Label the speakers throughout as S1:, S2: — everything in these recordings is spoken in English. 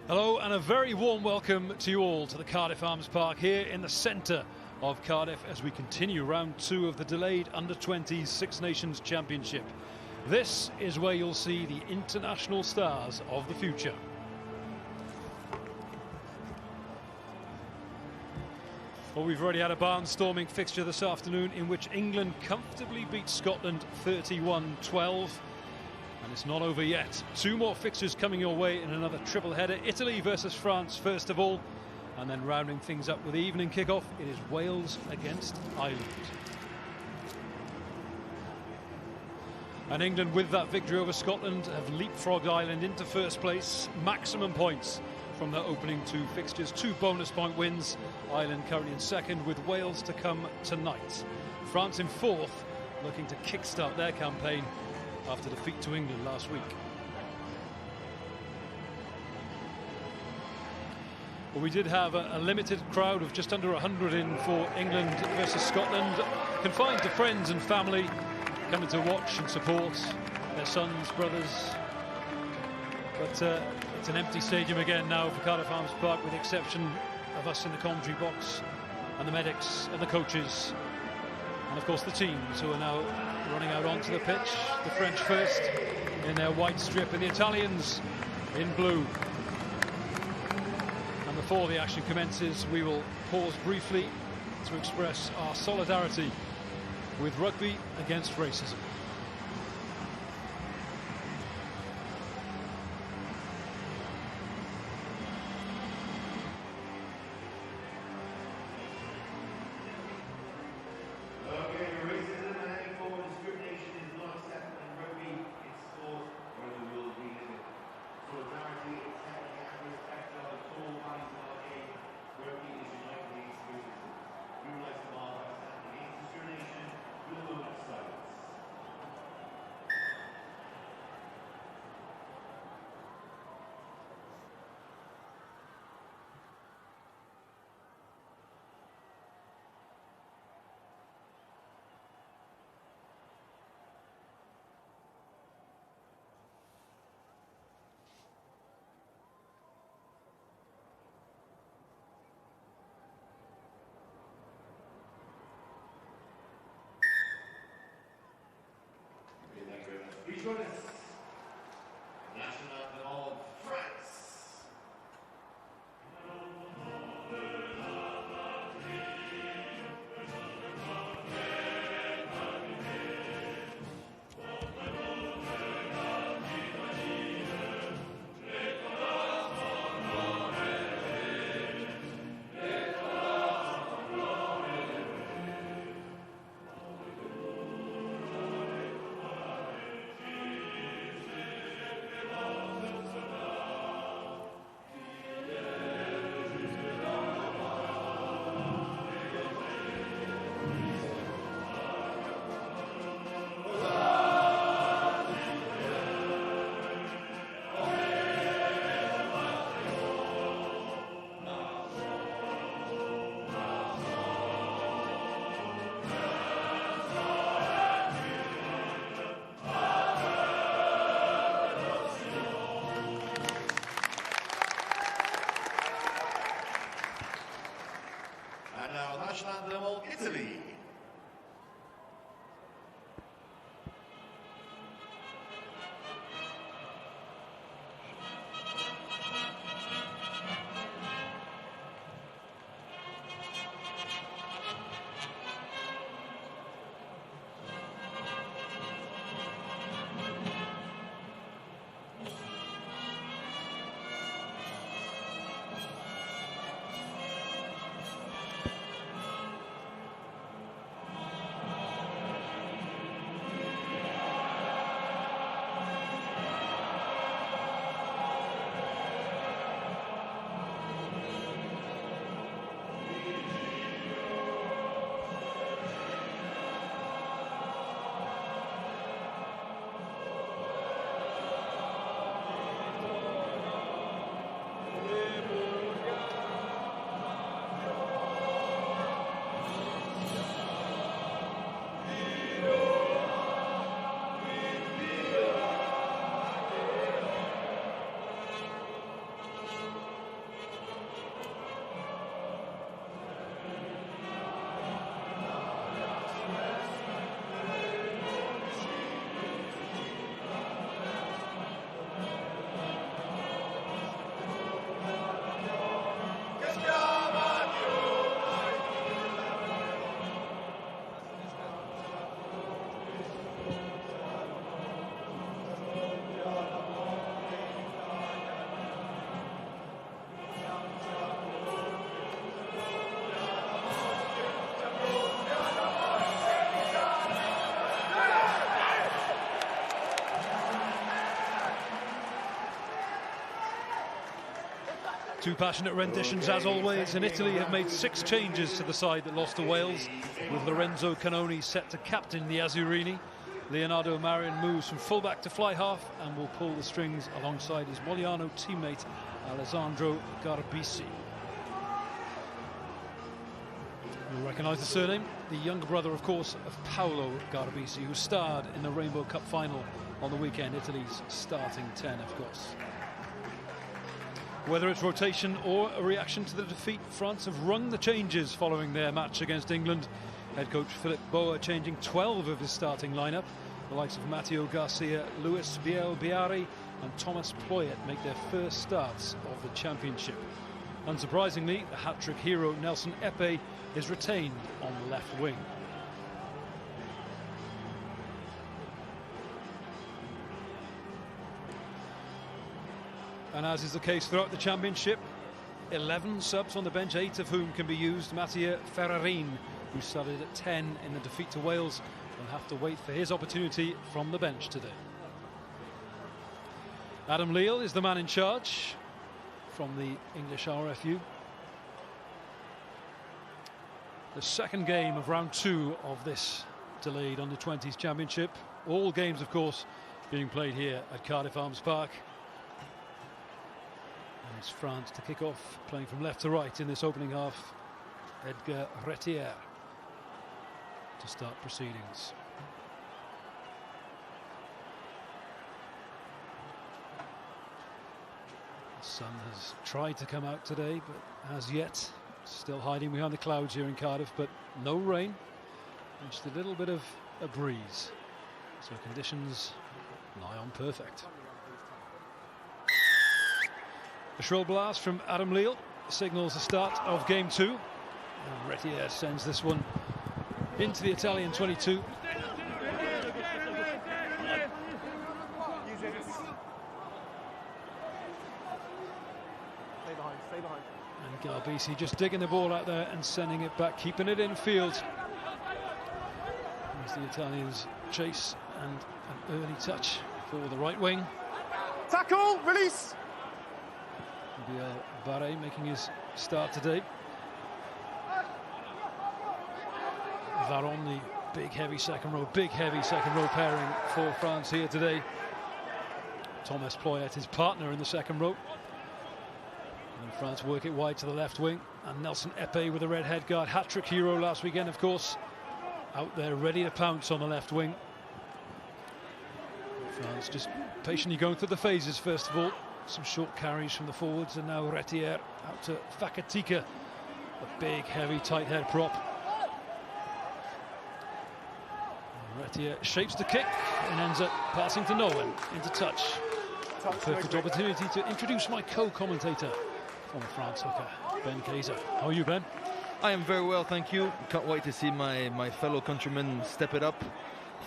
S1: Hello and a very warm welcome to you all to the Cardiff Arms Park here in the centre of Cardiff as we continue round 2 of the delayed Under-20s Six Nations Championship. This is where you'll see the international stars of the future. Well, we've already had a barnstorming fixture this afternoon in which England comfortably beat Scotland 31-12. And it's not over yet. 2 more fixtures coming your way in another triple header. Italy versus France first of all, and then rounding things up with the evening kickoff, it is Wales against Ireland. And England, with that victory over Scotland, have leapfrogged Ireland into first place. Maximum points from their opening 2 fixtures. 2 bonus point wins. Ireland currently in second, with Wales to come tonight. France in 4th, looking to kickstart their campaign after defeat to England last week. Well, we did have a limited crowd of just under 100 in for England versus Scotland, confined to friends and family coming to watch and support their sons, brothers. But it's an empty stadium again now for Cardiff Arms Park, with the exception of us in the commentary box and the medics and the coaches, and of course the teams who are now running out onto the pitch. The French first in their white strip and the Italians in blue. And before the action commences, we will pause briefly to express our solidarity with rugby against racism.
S2: Please join us. National anthem of France. National anthem of Italy.
S1: Two passionate renditions as always, and Italy have made 6 changes to the side that lost to Wales, with Lorenzo Canoni set to captain the Azzurrini. Leonardo Marin moves from fullback to fly half and will pull the strings alongside his Mogliano teammate Alessandro Garbisi. You'll recognise the surname, the younger brother of course of Paolo Garbisi, who starred in the Rainbow Cup final on the weekend, Italy's starting 10 of course. Whether it's rotation or a reaction to the defeat, France have rung the changes following their match against England. Head coach Philippe Boa changing 12 of his starting lineup. The likes of Matteo Garcia, Luis Biel-Biari and Thomas Ployet make their first starts of the championship. Unsurprisingly, the hat-trick hero Nelson Epe is retained on the left wing. And as is the case throughout the championship, 11 subs on the bench, 8 of whom can be used. Mattia Ferrarin, who started at 10 in the defeat to Wales, will have to wait for his opportunity from the bench today. Adam Leal is the man in charge from the English RFU. The second game of round 2 of this delayed under-20s championship. All games, of course, being played here at Cardiff Arms Park. And it's France to kick off, playing from left to right in this opening half. Edgar Retier to start proceedings. The sun has tried to come out today, but as yet still hiding behind the clouds here in Cardiff, but no rain, and just a little bit of a breeze, so conditions nigh on perfect. A shrill blast from Adam Leal signals the start of game 2, and Retier sends this one into the Italian 22.
S3: Stay behind.
S1: And Garbisi just digging the ball out there and sending it back, keeping it in field. As the Italians chase, and an early touch for the right wing.
S3: Tackle, release.
S1: Barre making his start today. Varane, the big heavy second row pairing for France here today. Thomas Ployet, his partner in the second row. And France work it wide to the left wing, and Nelson Epe with the red head guard, hat-trick hero last weekend of course, out there ready to pounce on the left wing. France just patiently going through the phases. First of all, some short carries from the forwards, and now Retier out to Fakatika, a big heavy tight head prop. Retier shapes the kick and ends up passing to no one into touch. Perfect opportunity to introduce my co-commentator from France hooker, Ben Kaiser. How are you, Ben?
S4: I am very well, thank you. Can't wait to see my fellow countrymen step it up.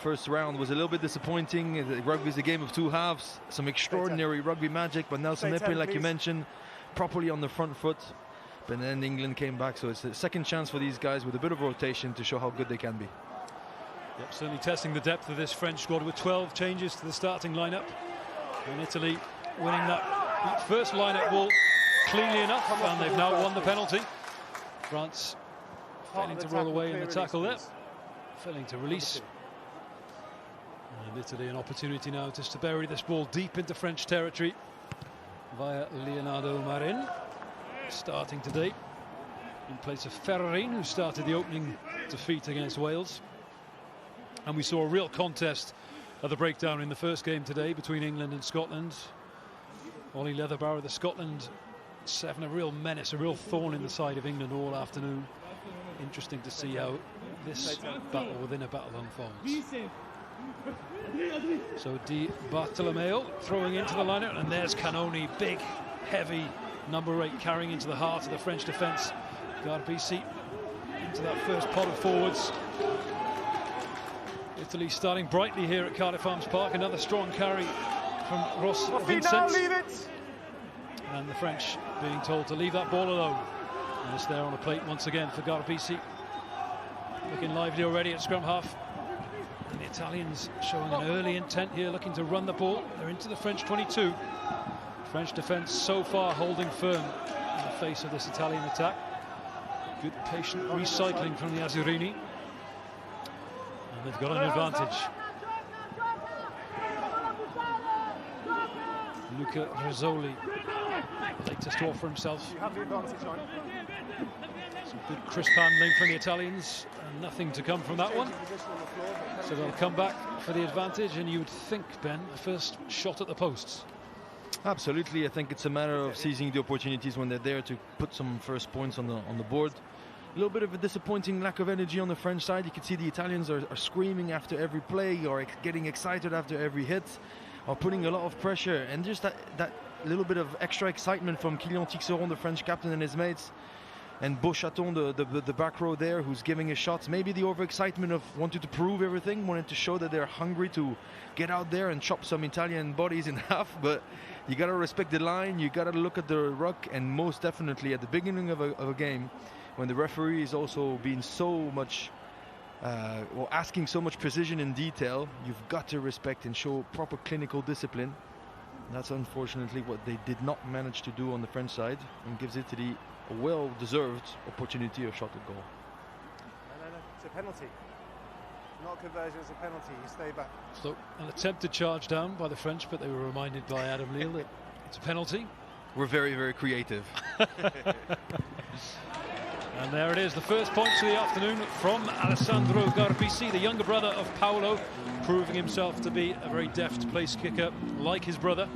S4: First round was a little bit disappointing. Rugby is a game of 2 halves. Some extraordinary rugby magic, but Nelson Epe, like you mentioned, properly on the front foot. But then England came back, so it's a second chance for these guys with a bit of rotation to show how good they can be.
S1: Yep, certainly testing the depth of this French squad with 12 changes to the starting lineup. And Italy winning that first lineup ball cleanly enough, and they've now won the penalty. France failing to roll away in the tackle there, failing to release. And Italy an opportunity now just to bury this ball deep into French territory via Leonardo Marin, starting today in place of Ferrarin, who started the opening defeat against Wales. And we saw a real contest at the breakdown in the first game today between England and Scotland. Ollie Leatherbarrow, the Scotland 7, a real menace, a real thorn in the side of England all afternoon. Interesting to see how this battle within a battle unfolds. So Di Bartolomeo throwing into the lineup, and there's Canoni, big, heavy number 8, carrying into the heart of the French defence. Garbisi into that first pod of forwards. Italy starting brightly here at Cardiff Arms Park. Another strong carry from Ross Vincent. And the French being told to leave that ball alone. And it's there on a plate once again for Garbisi. Looking lively already at scrum half. And the Italians showing an early intent here, looking to run the ball. They're into the French 22. French defence so far holding firm face of this Italian attack. Good patient recycling from the Azzurrini. And they've got an advantage. Luca Rizzoli, latest to offer himself.
S3: You have the advantage, on.
S1: Some good crisp handling from the Italians, and nothing to come from that one. So they'll come back for the advantage, and you would think, Ben, the first shot at the posts.
S4: Absolutely, I think it's a matter of seizing the opportunities when they're there to put some first points on the board. A little bit of a disappointing lack of energy on the French side. You can see the Italians are screaming after every play, or getting excited after every hit, or putting a lot of pressure, and just that little bit of extra excitement from Kylian Tixeron, the French captain, and his mates, and Beauchaton, the back row there, who's giving his shots. Maybe the overexcitement of wanting to prove everything, wanting to show that they're hungry to get out there and chop some Italian bodies in half. But you got to respect the line, you got to look at the ruck, and most definitely at the beginning of a game, when the referee is also being so much, or asking so much precision and detail, you've got to respect and show proper clinical discipline. That's unfortunately what they did not manage to do on the French side, and gives Italy a well-deserved opportunity of shot at goal.
S3: No, it's a penalty. Not a conversion, it's a penalty. You stay back.
S1: So an attempted charge down by the French, but they were reminded by Adam Leal that it's a penalty.
S4: We're very, very creative.
S1: And there it is, the first points of the afternoon from Alessandro Garbisi, the younger brother of Paolo, proving himself to be a very deft place kicker like his brother,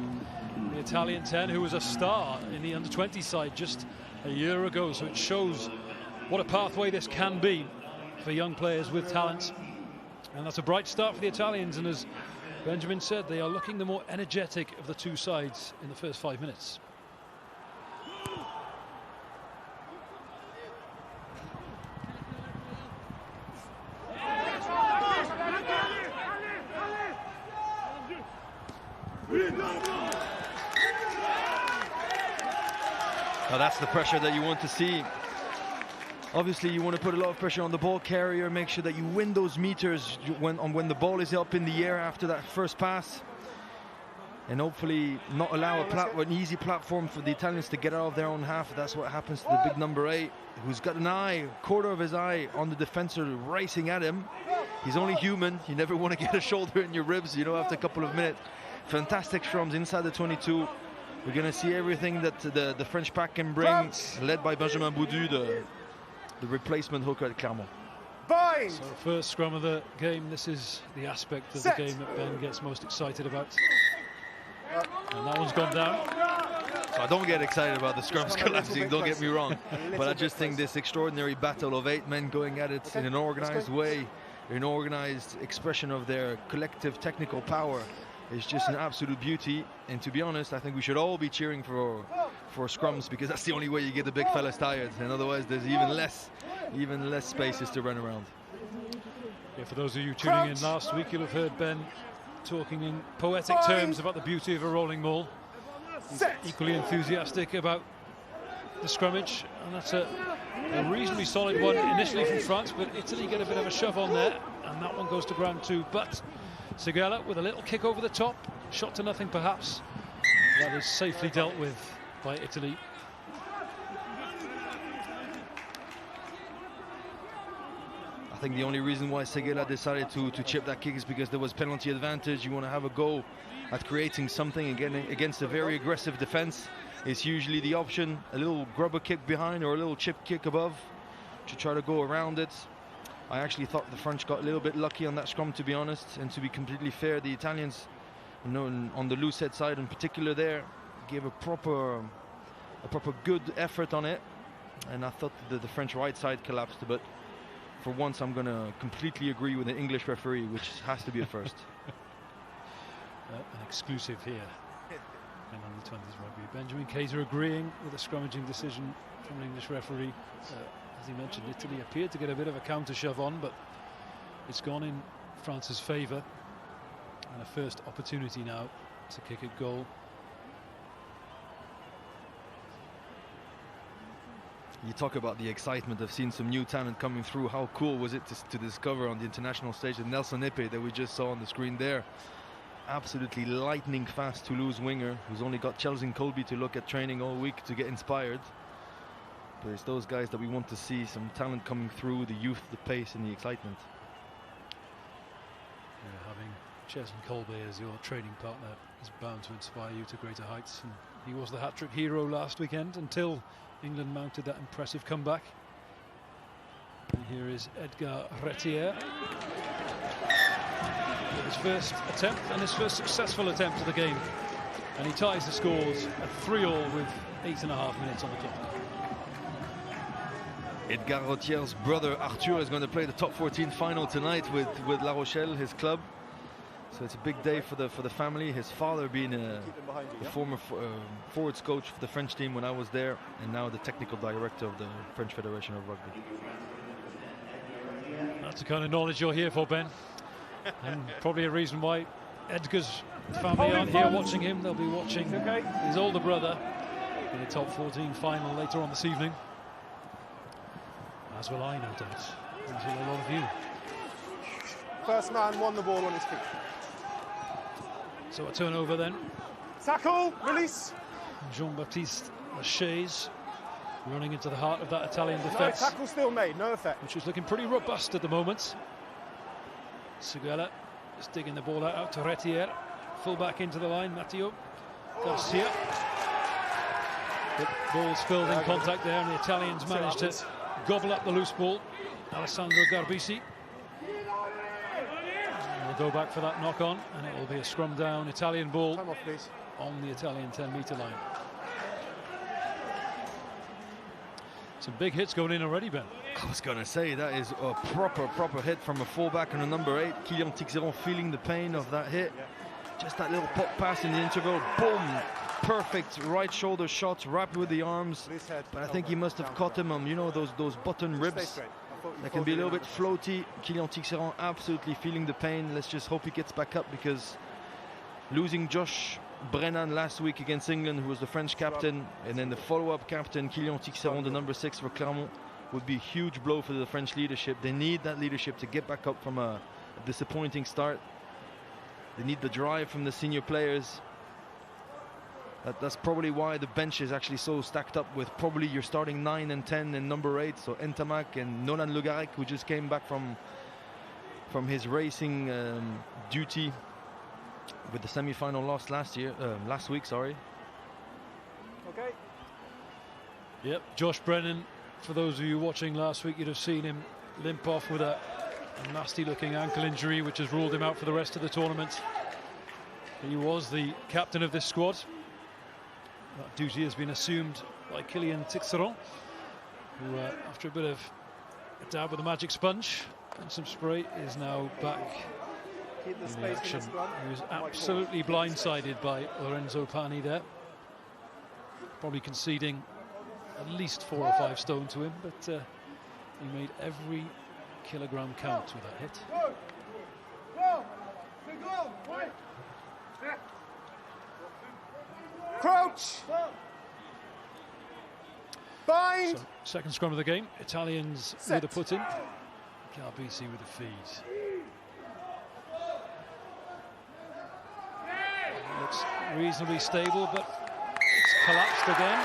S1: the Italian 10, who was a star in the under-20 side just a year ago. So it shows what a pathway this can be for young players with talent. And that's a bright start for the Italians, and as Benjamin said, they are looking the more energetic of the two sides in the first 5 minutes.
S4: Now that's the pressure that you want to see. Obviously, you want to put a lot of pressure on the ball carrier, make sure that you win those meters when the ball is up in the air after that first pass, and hopefully not allow an easy platform for the Italians to get out of their own half. That's what happens to the big number 8, who's got an eye, quarter of his eye on the defender racing at him. He's only human. You never want to get a shoulder in your ribs, after a couple of minutes. Fantastic scrums inside the 22. We're going to see everything that the French pack can bring, led by Benjamin Boudu, the replacement hooker at Clermont.
S3: Bind!
S1: So first scrum of the game, this is the aspect of the game that Ben gets most excited about. And that one's gone down.
S4: So I don't get excited about the scrums collapsing, don't get me wrong. But I just think this extraordinary battle of 8 men going at it in an organized way, an organized expression of their collective technical power, is just an absolute beauty. And to be honest, I think we should all be cheering for scrums, because that's the only way you get the big fellas tired, and otherwise there's even less spaces to run around.
S1: Yeah, for those of you tuning in last week, you'll have heard Ben talking in poetic terms about the beauty of a rolling maul. He's equally enthusiastic about the scrummage, and that's a reasonably solid one initially from France, but Italy get a bit of a shove on there, and that one goes to ground too. But Sigala with a little kick over the top, shot to nothing perhaps. That is safely dealt with by Italy.
S4: I think the only reason why Seguela decided to chip that kick is because there was penalty advantage. You want to have a go at creating something again against a very aggressive defense. It's usually the option, a little grubber kick behind or a little chip kick above to try to go around it. I actually thought the French got a little bit lucky on that scrum, to be honest, and to be completely fair, the Italians, on the loose head side in particular there, gave a proper good effort on it, and I thought the French right side collapsed. But for once, I'm going to completely agree with the English referee, which has to be a first.
S1: An exclusive here in under-20s rugby. Benjamin Cater agreeing with a scrummaging decision from an English referee. As he mentioned, Italy appeared to get a bit of a counter shove on, but it's gone in France's favour, and a first opportunity now to kick at goal.
S4: You talk about the excitement of seeing some new talent coming through. How cool was it to discover on the international stage that Nelson Epe, that we just saw on the screen there, absolutely lightning fast Toulouse winger, who's only got Chelsea and Colby to look at training all week to get inspired. But it's those guys that we want to see, some talent coming through, the youth, the pace and the excitement.
S1: Yeah, having Chesn Colby as your training partner is bound to inspire you to greater heights. And he was the hat-trick hero last weekend until England mounted that impressive comeback. And here is Edgar Retier. His first attempt and his first successful attempt of the game. And he ties the scores at 3-all with 8.5 minutes on the clock.
S4: Edgar Rotier's brother Arthur is going to play the top 14 final tonight with La Rochelle, his club. So it's a big day for the family. His father being a former forwards coach for the French team when I was there, and now the technical director of the French Federation of Rugby.
S1: That's the kind of knowledge you're here for, Ben. And probably a reason why Edgar's family aren't here watching him. They'll be watching his older brother in the top 14 final later on this evening. As will I, no doubt. As will a lot of you.
S3: First man won the ball on his feet.
S1: So a turnover then.
S3: Tackle, release.
S1: Jean-Baptiste Lachaise running into the heart of that Italian
S3: No
S1: defence.
S3: tackle still made, no effect.
S1: Which is looking pretty robust at the moment. Seguela is digging the ball out to Retier. Full back into the line, Matteo Garcia. The ball's filled in contact there, and the Italians managed to gobble up the loose ball. Alessandro Garbisi. We'll go back for that knock on, and it will be a scrum down Italian ball
S3: Time off, please.
S1: on the Italian 10-metre line. Some big hits going in already, Ben.
S4: I was going to say, that is a proper hit from a fullback and a number 8. Kylian Tixeron feeling the pain of that hit. Just that little pop pass in the interval, boom! Perfect right shoulder shot, wrapped with the arms. But I think he must have caught him on, you know, those button ribs. That can be a little bit floaty. Kylian Tixeron absolutely feeling the pain. Let's just hope he gets back up, because losing Josh Brennan last week against England, who was the French captain, and then the follow-up captain, Kylian Tixeron, the number 6 for Clermont, would be a huge blow for the French leadership. They need that leadership to get back up from a disappointing start. They need the drive from the senior players. That's probably why the bench is actually so stacked up, with probably your starting 9 and 10 and number 8, so Ntamak and Nolan Le Garec, who just came back from his racing duty with the semi-final loss last week. Sorry.
S3: Okay.
S1: Yep, Josh Brennan. For those of you watching last week, you'd have seen him limp off with a nasty-looking ankle injury, which has ruled him out for the rest of the tournament. He was the captain of this squad. That duty has been assumed by Kylian Tixeron, who, after a bit of a dab with a magic sponge and some spray, is now back in the action. He was absolutely blindsided by Lorenzo Pani there, probably conceding at least 4 or 5 stone to him, but he made every kilogram count with that hit.
S3: Crouch! Bind!
S1: So, second scrum of the game. Italians with a put in. Garbisi with a feed. Looks reasonably stable, but it's collapsed again.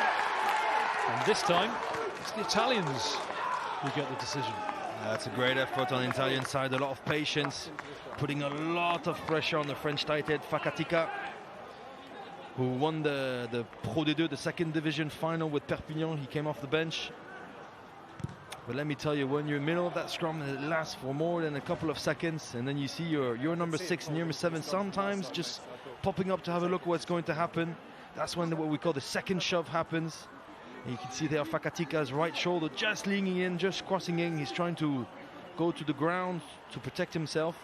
S1: And this time, it's the Italians who get the decision.
S4: That's a great effort on the Italian side. A lot of patience, putting a lot of pressure on the French tight head, Fakatika, who won the Pro D2, the second division final with Perpignan. He came off the bench. But let me tell you, when you're in the middle of that scrum, it lasts for more than a couple of seconds, and then you see your number 6 and your number 7 sometimes just popping up to have a look at what's going to happen. That's when what we call the second shove happens. And you can see there Fakatika's right shoulder just leaning in, just crossing in. He's trying to go to the ground to protect himself.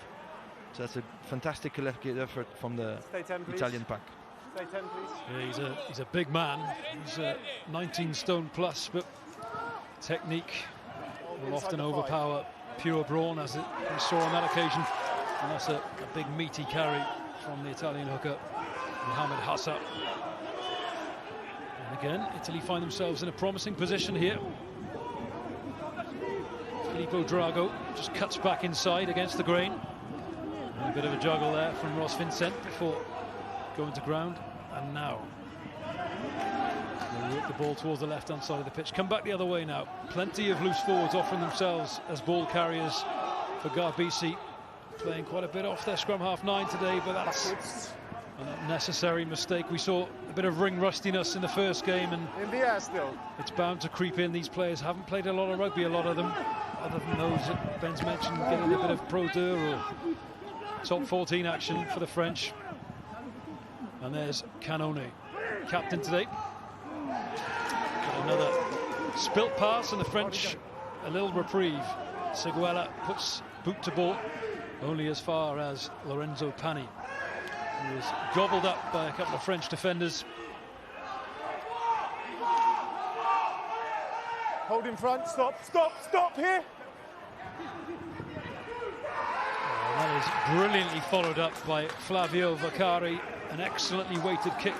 S4: So that's a fantastic collective effort from the Italian pack.
S3: Stay 10, please.
S1: Yeah, he's a big man. He's 19 stone plus, but technique will often overpower pure brawn, as we saw on that occasion. And that's a big meaty carry from the Italian hooker, Mohamed Hassa. And again, Italy find themselves in a promising position here. Filippo Drago just cuts back inside against the grain. And a bit of a juggle there from Ross Vincent before going to ground. And now They work the ball towards the left-hand side of the pitch. Come back the other way now. Plenty of loose forwards offering themselves as ball carriers for Garbisi. Playing quite a bit off their scrum half 9 today, but that's an unnecessary mistake. We saw a bit of ring rustiness in the first game, and
S3: in the air still.
S1: It's bound to creep in. These players haven't played a lot of rugby, a lot of them, other than those that Ben's mentioned, getting a bit of Pro 2 or top 14 action for the French. And there's Canone, captain today. Another spilt pass, and the French a little reprieve. Seguela puts boot to ball only as far as Lorenzo Pani, who was gobbled up by a couple of French defenders.
S3: Hold in front, stop here.
S1: And that is brilliantly followed up by Flavio Vaccari, an excellently weighted kick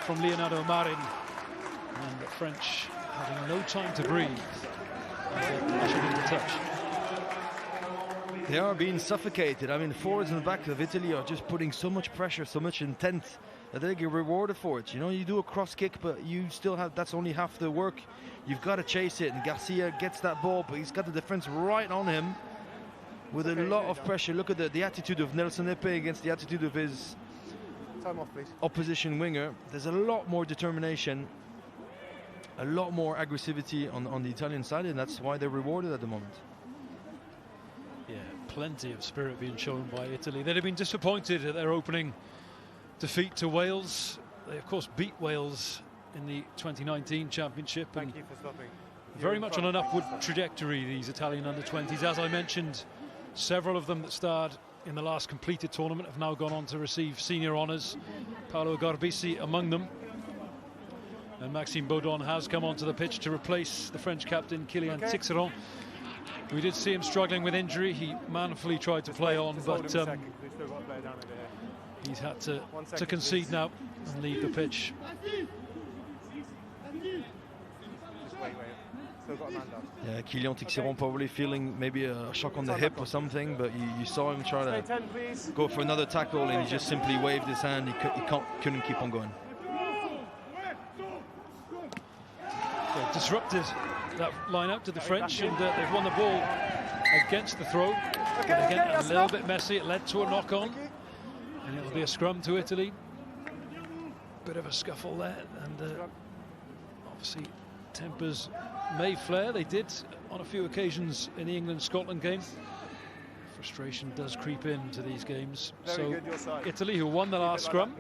S1: from Leonardo Marin, and the French having no time to breathe. Ushered into touch.
S4: They are being suffocated. I mean, forwards in the back of Italy are just putting so much pressure, so much intent, that they get rewarded for it. You know, you do a cross kick, but you still have, that's only half the work. You've got to chase it, and Garcia gets that ball, but he's got the defense right on him with a lot of pressure. Look at the attitude of Nelson Epe against the attitude of his
S3: Time off, please.
S4: opposition winger. There's a lot more determination, a lot more aggressivity on the Italian side, and that's why they're rewarded at the moment.
S1: Yeah, plenty of spirit being shown by Italy. They'd have been disappointed at their opening defeat to Wales. They, of course, beat Wales in the 2019 championship.
S3: Thank you for stopping.
S1: Very much on an upward trajectory, these Italian under-20s. As I mentioned, several of them that starred in the last completed tournament have now gone on to receive senior honours. Paolo Garbisi among them. And Maxime Baudon has come onto the pitch to replace the French captain, Kylian Tixeron. We did see him struggling with injury. He manfully tried to play on, but he's had to concede now and leave the pitch.
S4: Yeah, Kylian Tixeron probably feeling maybe a shock on the hip or something, but you saw him try to go for another tackle, and he just simply waved his hand. He couldn't keep on going.
S1: So disrupted that line out to the French, and they've won the ball against the throw. But again, a little bit messy. It led to a knock-on, and it'll be a scrum to Italy. Bit of a scuffle there, and obviously tempers may flare. They did on a few occasions in the England-Scotland game. Frustration does creep into these games. So Italy, who won the last scrum,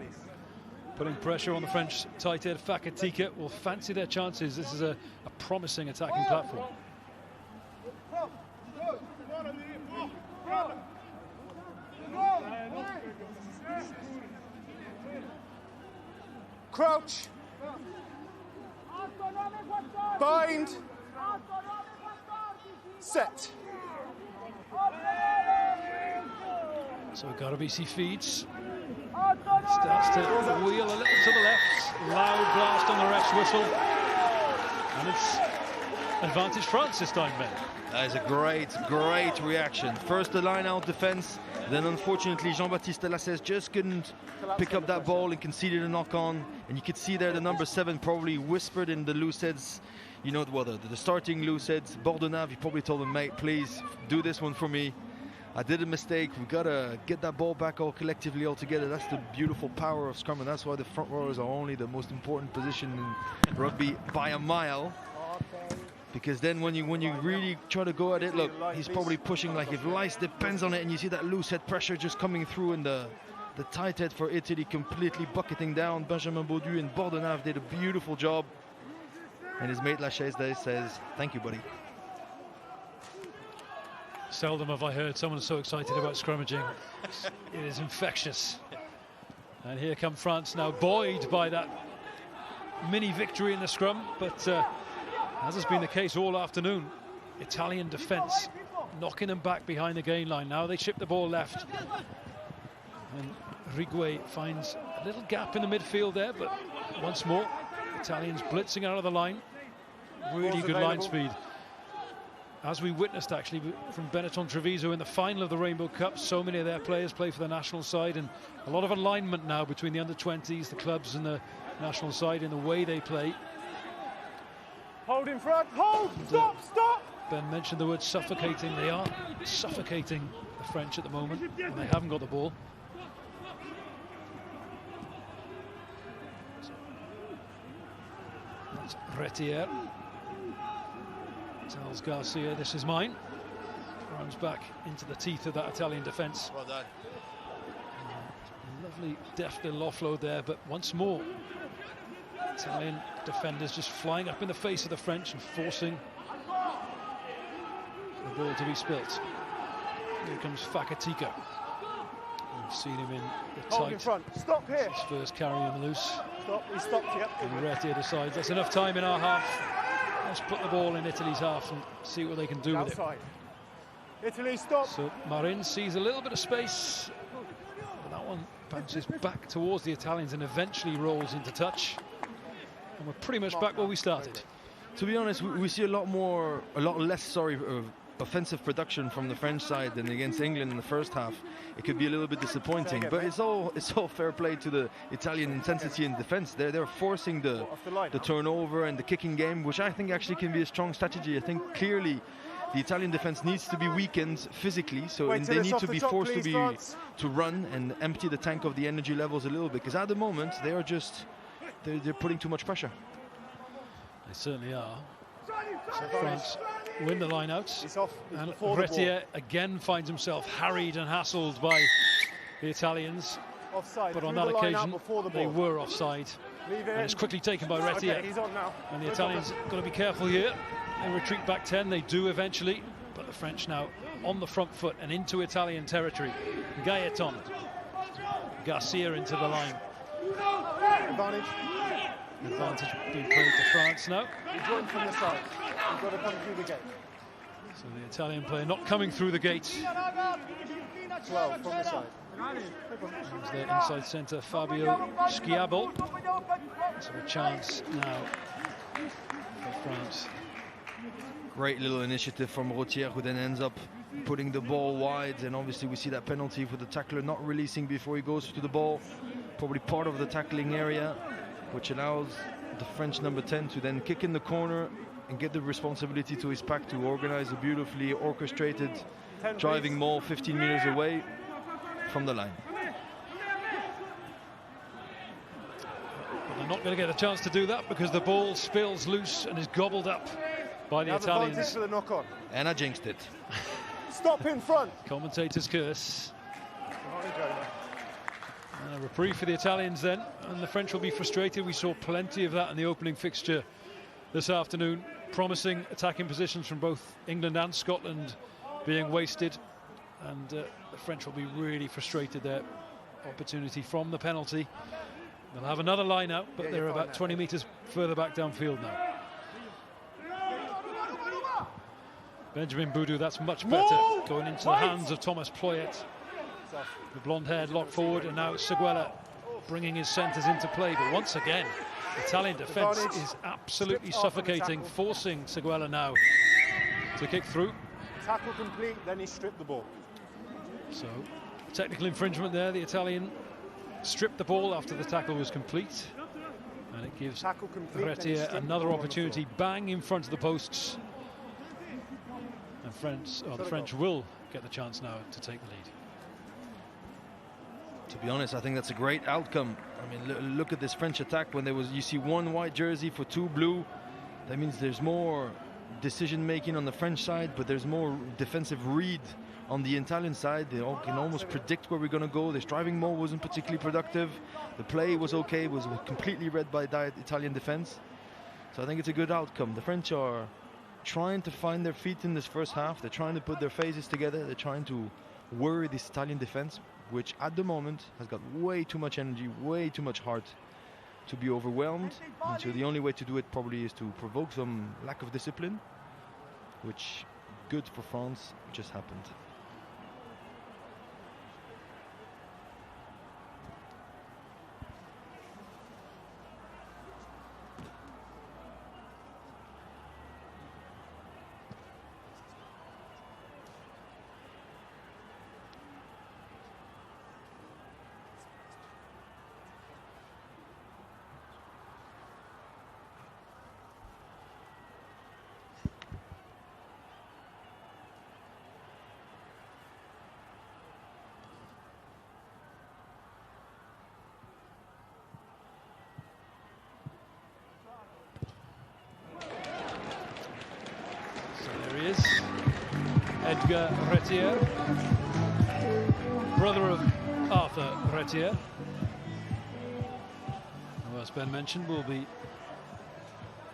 S1: putting pressure on the French tight head Fakatika, will fancy their chances. This is a promising attacking platform.
S3: Crouch. Bind. Set.
S1: So Garbisi feeds. Starts to wheel a little to the left. Loud blast on the ref's whistle. And it's advantage France this time, Ben.
S4: That is a great reaction. First the line-out defense, then unfortunately Jean-Baptiste Lasses just couldn't pick up that ball and conceded a knock-on. And you could see there the number 7 probably whispered in the loose heads, you know, well, the starting loose heads. Bordenave, he probably told him, mate, please do this one for me. I did a mistake. We gotta get that ball back all collectively all together. That's the beautiful power of scrum, and that's why the front rowers are only the most important position in rugby by a mile. Because then when you really try to go at it, look, he's probably pushing like if life depends on it, and you see that loose head pressure just coming through, and the tight head for Italy completely bucketing down. Benjamin Baudu and Bordenave did a beautiful job, and his mate Lachaise says, thank you, buddy.
S1: Seldom have I heard someone so excited about scrummaging. It is infectious. And here come France now, buoyed by that mini victory in the scrum, but as has been the case all afternoon, Italian defence knocking them back behind the gain line. Now they chip the ball left, and Rigue finds a little gap in the midfield there, but once more Italians blitzing out of the line. Really good line speed, as we witnessed actually from Benetton Treviso in the final of the Rainbow Cup. So many of their players play for the national side, and a lot of alignment now between the under-20s, the clubs, and the national side in the way they play.
S3: Hold in front. Hold. Stop. Stop.
S1: Ben mentioned the word suffocating. They are suffocating the French at the moment, and they haven't got the ball. That's Retier. Tells Garcia, this is mine. Runs back into the teeth of that Italian defence.
S4: Well done.
S1: Lovely, deft little offload there, but once more, Italian defenders just flying up in the face of the French and forcing the ball to be spilt. Here comes Fakatika. We've seen him in the tight.
S3: Hold in front. Stop here.
S1: His first carry on the loose.
S3: Stop. He stopped. Yep.
S1: And Retier decides that's enough time in our half. Let's put the ball in Italy's half and see what they can do with it.
S3: Outside. Italy, stop.
S1: So Marin sees a little bit of space, but that one bounces back towards the Italians and eventually rolls into touch. And we're pretty much back where we started.
S4: To be honest, we see a lot less offensive production from the French side than against England in the first half. It could be a little bit disappointing, but it's all fair play to the Italian intensity in defence. They're forcing the turnover and the kicking game, which I think actually can be a strong strategy. I think clearly the Italian defence needs to be weakened physically, so they need to be forced to run and empty the tank of the energy levels a little bit, because at the moment they're putting too much pressure.
S1: They certainly are. So France win the line-outs, and
S3: Retier
S1: again finds himself harried and hassled by the Italians.
S3: Offside.
S1: But on that occasion, they were offside. And it's quickly taken by Retier.
S3: Okay, he's on now.
S1: And the Italians got to be careful here. They retreat back 10, they do eventually, but the French now on the front foot and into Italian territory. Gaeton, Garcia into the line. Advantage being played to France now.
S3: He's going from the side. You've got to come through the gate.
S1: So the Italian player not coming through the gate.
S3: 12 from the side.
S1: There's their inside centre, Fabio Schiabel. So a chance now for France.
S4: Great little initiative from Retier, who then ends up putting the ball wide, and obviously we see that penalty for the tackler not releasing before he goes to the ball. Probably part of the tackling area, which allows the French number 10 to then kick in the corner and get the responsibility to his pack to organize a beautifully orchestrated driving maul 15 meters away from the line.
S1: But they're not going to get a chance to do that because the ball spills loose and is gobbled up by the Italians.
S3: For the knock-on.
S4: And I jinxed it.
S3: Stop in front.
S1: Commentator's curse. And a reprieve for the Italians then, and the French will be frustrated. We saw plenty of that in the opening fixture this afternoon. Promising attacking positions from both England and Scotland being wasted, and the French will be really frustrated. Their opportunity from the penalty. They'll have another line out, but they're about 20 metres further back downfield now. Benjamin Boudou, that's much better, going into the hands of Thomas Ployet. The blonde-haired lock forward, and now Seguela bringing his centres into play. But once again, Italian defence is absolutely suffocating, forcing Seguela now to kick through.
S3: Tackle complete, then he stripped the ball.
S1: So, technical infringement there. The Italian stripped the ball after the tackle was complete. And it gives Retier another opportunity, bang in front of the posts. And the French will get the chance now to take the lead.
S4: To be honest, I think that's a great outcome. I mean, look at this French attack. When you see one white jersey for two blue, that means there's more decision making on the French side, but there's more defensive read on the Italian side. They can almost predict where we're going to go. This driving mode wasn't particularly productive. The play was okay, was completely read by the Italian defense. So I think it's a good outcome. The French are trying to find their feet in this first half. They're trying to put their faces together. They're trying to worry this Italian defense, which at the moment has got way too much energy, way too much heart to be overwhelmed. And so the only way to do it probably is to provoke some lack of discipline, which, good for France, just happened.
S1: Hugues Retier, brother of Arthur Retier, who, as Ben mentioned, will be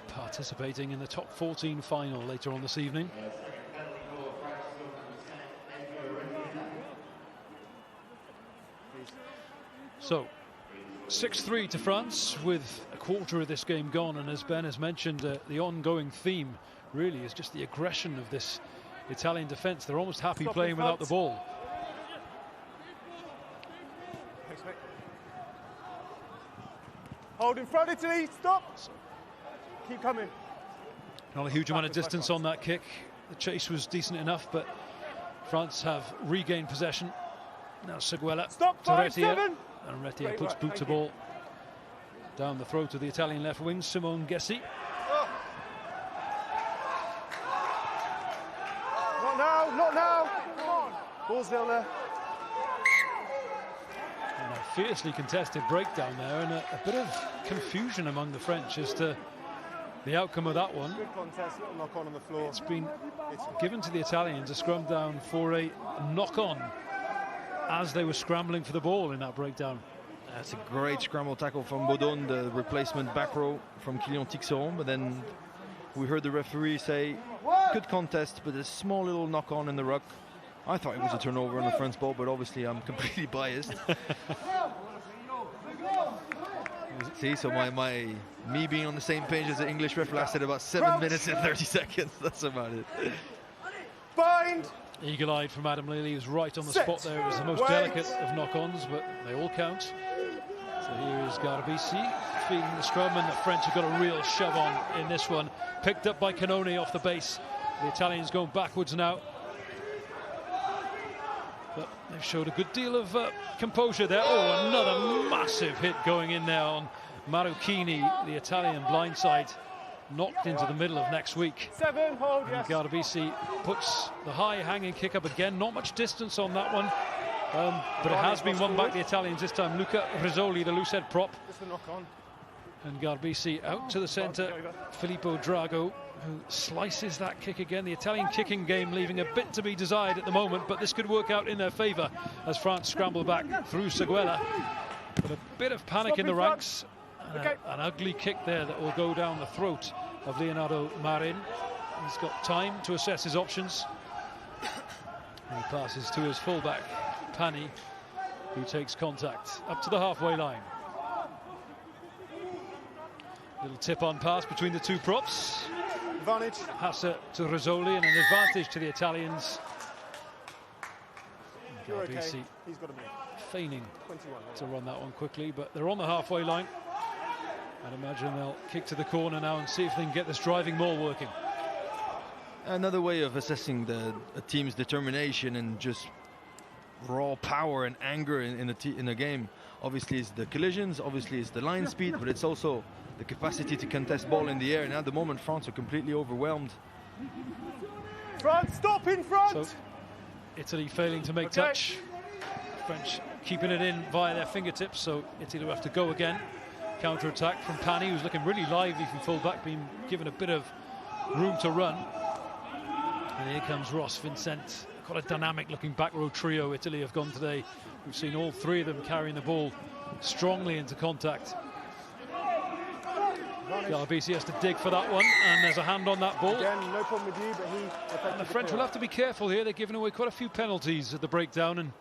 S1: participating in the top 14 final later on this evening. So 6-3 to France with a quarter of this game gone, and as Ben has mentioned, the ongoing theme really is just the aggression of this Italian defence. They're almost happy playing without the ball.
S3: Hold in front, Italy, stop! Keep coming.
S1: Not a huge amount of distance on that kick. The chase was decent enough, but France have regained possession. Now Seguela to Retier, and Retier puts boot to ball down the throat of the Italian left wing, Simone Gessi.
S3: Not now, not now. Come on. Ball's still there.
S1: And a fiercely contested breakdown there, and a bit of confusion among the French as to the outcome of that one.
S3: Good contest, little knock on the floor.
S1: It's been given to the Italians, a scrum down for a knock-on as they were scrambling for the ball in that breakdown.
S4: That's a great scramble tackle from Baudon, the replacement back row from Kylian Tixeron, but then we heard the referee say, good contest, but a small little knock-on in the ruck. I thought it was a turnover on the French ball, but obviously I'm completely biased. See, so me being on the same page as the English ref lasted about 7 minutes and 30 seconds. That's about it.
S3: Bind!
S1: Eagle-eyed from Adam Lely. He was right on the spot there. It was the most delicate of knock-ons, but they all count. So here is Garbisi feeding the scrum, and the French have got a real shove on in this one. Picked up by Canone off the base. The Italians going backwards now. But they've showed a good deal of composure there. Oh, another massive hit going in there on Marocchini, the Italian blindside, knocked into the middle of next week.
S3: 7, hold, yes.
S1: Garbisi puts the high hanging kick up again. Not much distance on that one, but it has been won back the Italians this time. Luca Rizzoli, the loose head prop.
S3: Just a knock on.
S1: And Garbisi out to the centre. Filippo Drago, who slices that kick again. The Italian kicking game leaving a bit to be desired at the moment, but this could work out in their favour as France scramble back through Seguela. But a bit of panic in the ranks. An ugly kick there that will go down the throat of Leonardo Marin. He's got time to assess his options. And he passes to his fullback, Pani, who takes contact up to the halfway line. Little tip-on pass between the two props.
S3: Advantage.
S1: Hassa to Rizzoli, and an advantage to the Italians.
S3: You're okay. He's got a minute.
S1: Feigning
S3: 21,
S1: to run that one quickly, but they're on the halfway line. I'd imagine they'll kick to the corner now and see if they can get this driving maul working.
S4: Another way of assessing a team's determination and just raw power and anger in a game, obviously is the collisions, obviously is the line speed, but it's also the capacity to contest ball in the air. And at the moment, France are completely overwhelmed.
S3: France, stop in front!
S1: So, Italy failing to make touch. French keeping it in via their fingertips, so Italy will have to go again. Counter-attack from Pani, who's looking really lively from full-back, being given a bit of room to run. And here comes Ross Vincent. Quite a dynamic-looking back row trio Italy have gone today. We've seen all three of them carrying the ball strongly into contact. Garbisi has to dig for that one, and there's a hand on that ball.
S3: Again, no problem with you, but he...
S1: And the French will have to be careful here. They're giving away quite a few penalties at the breakdown, and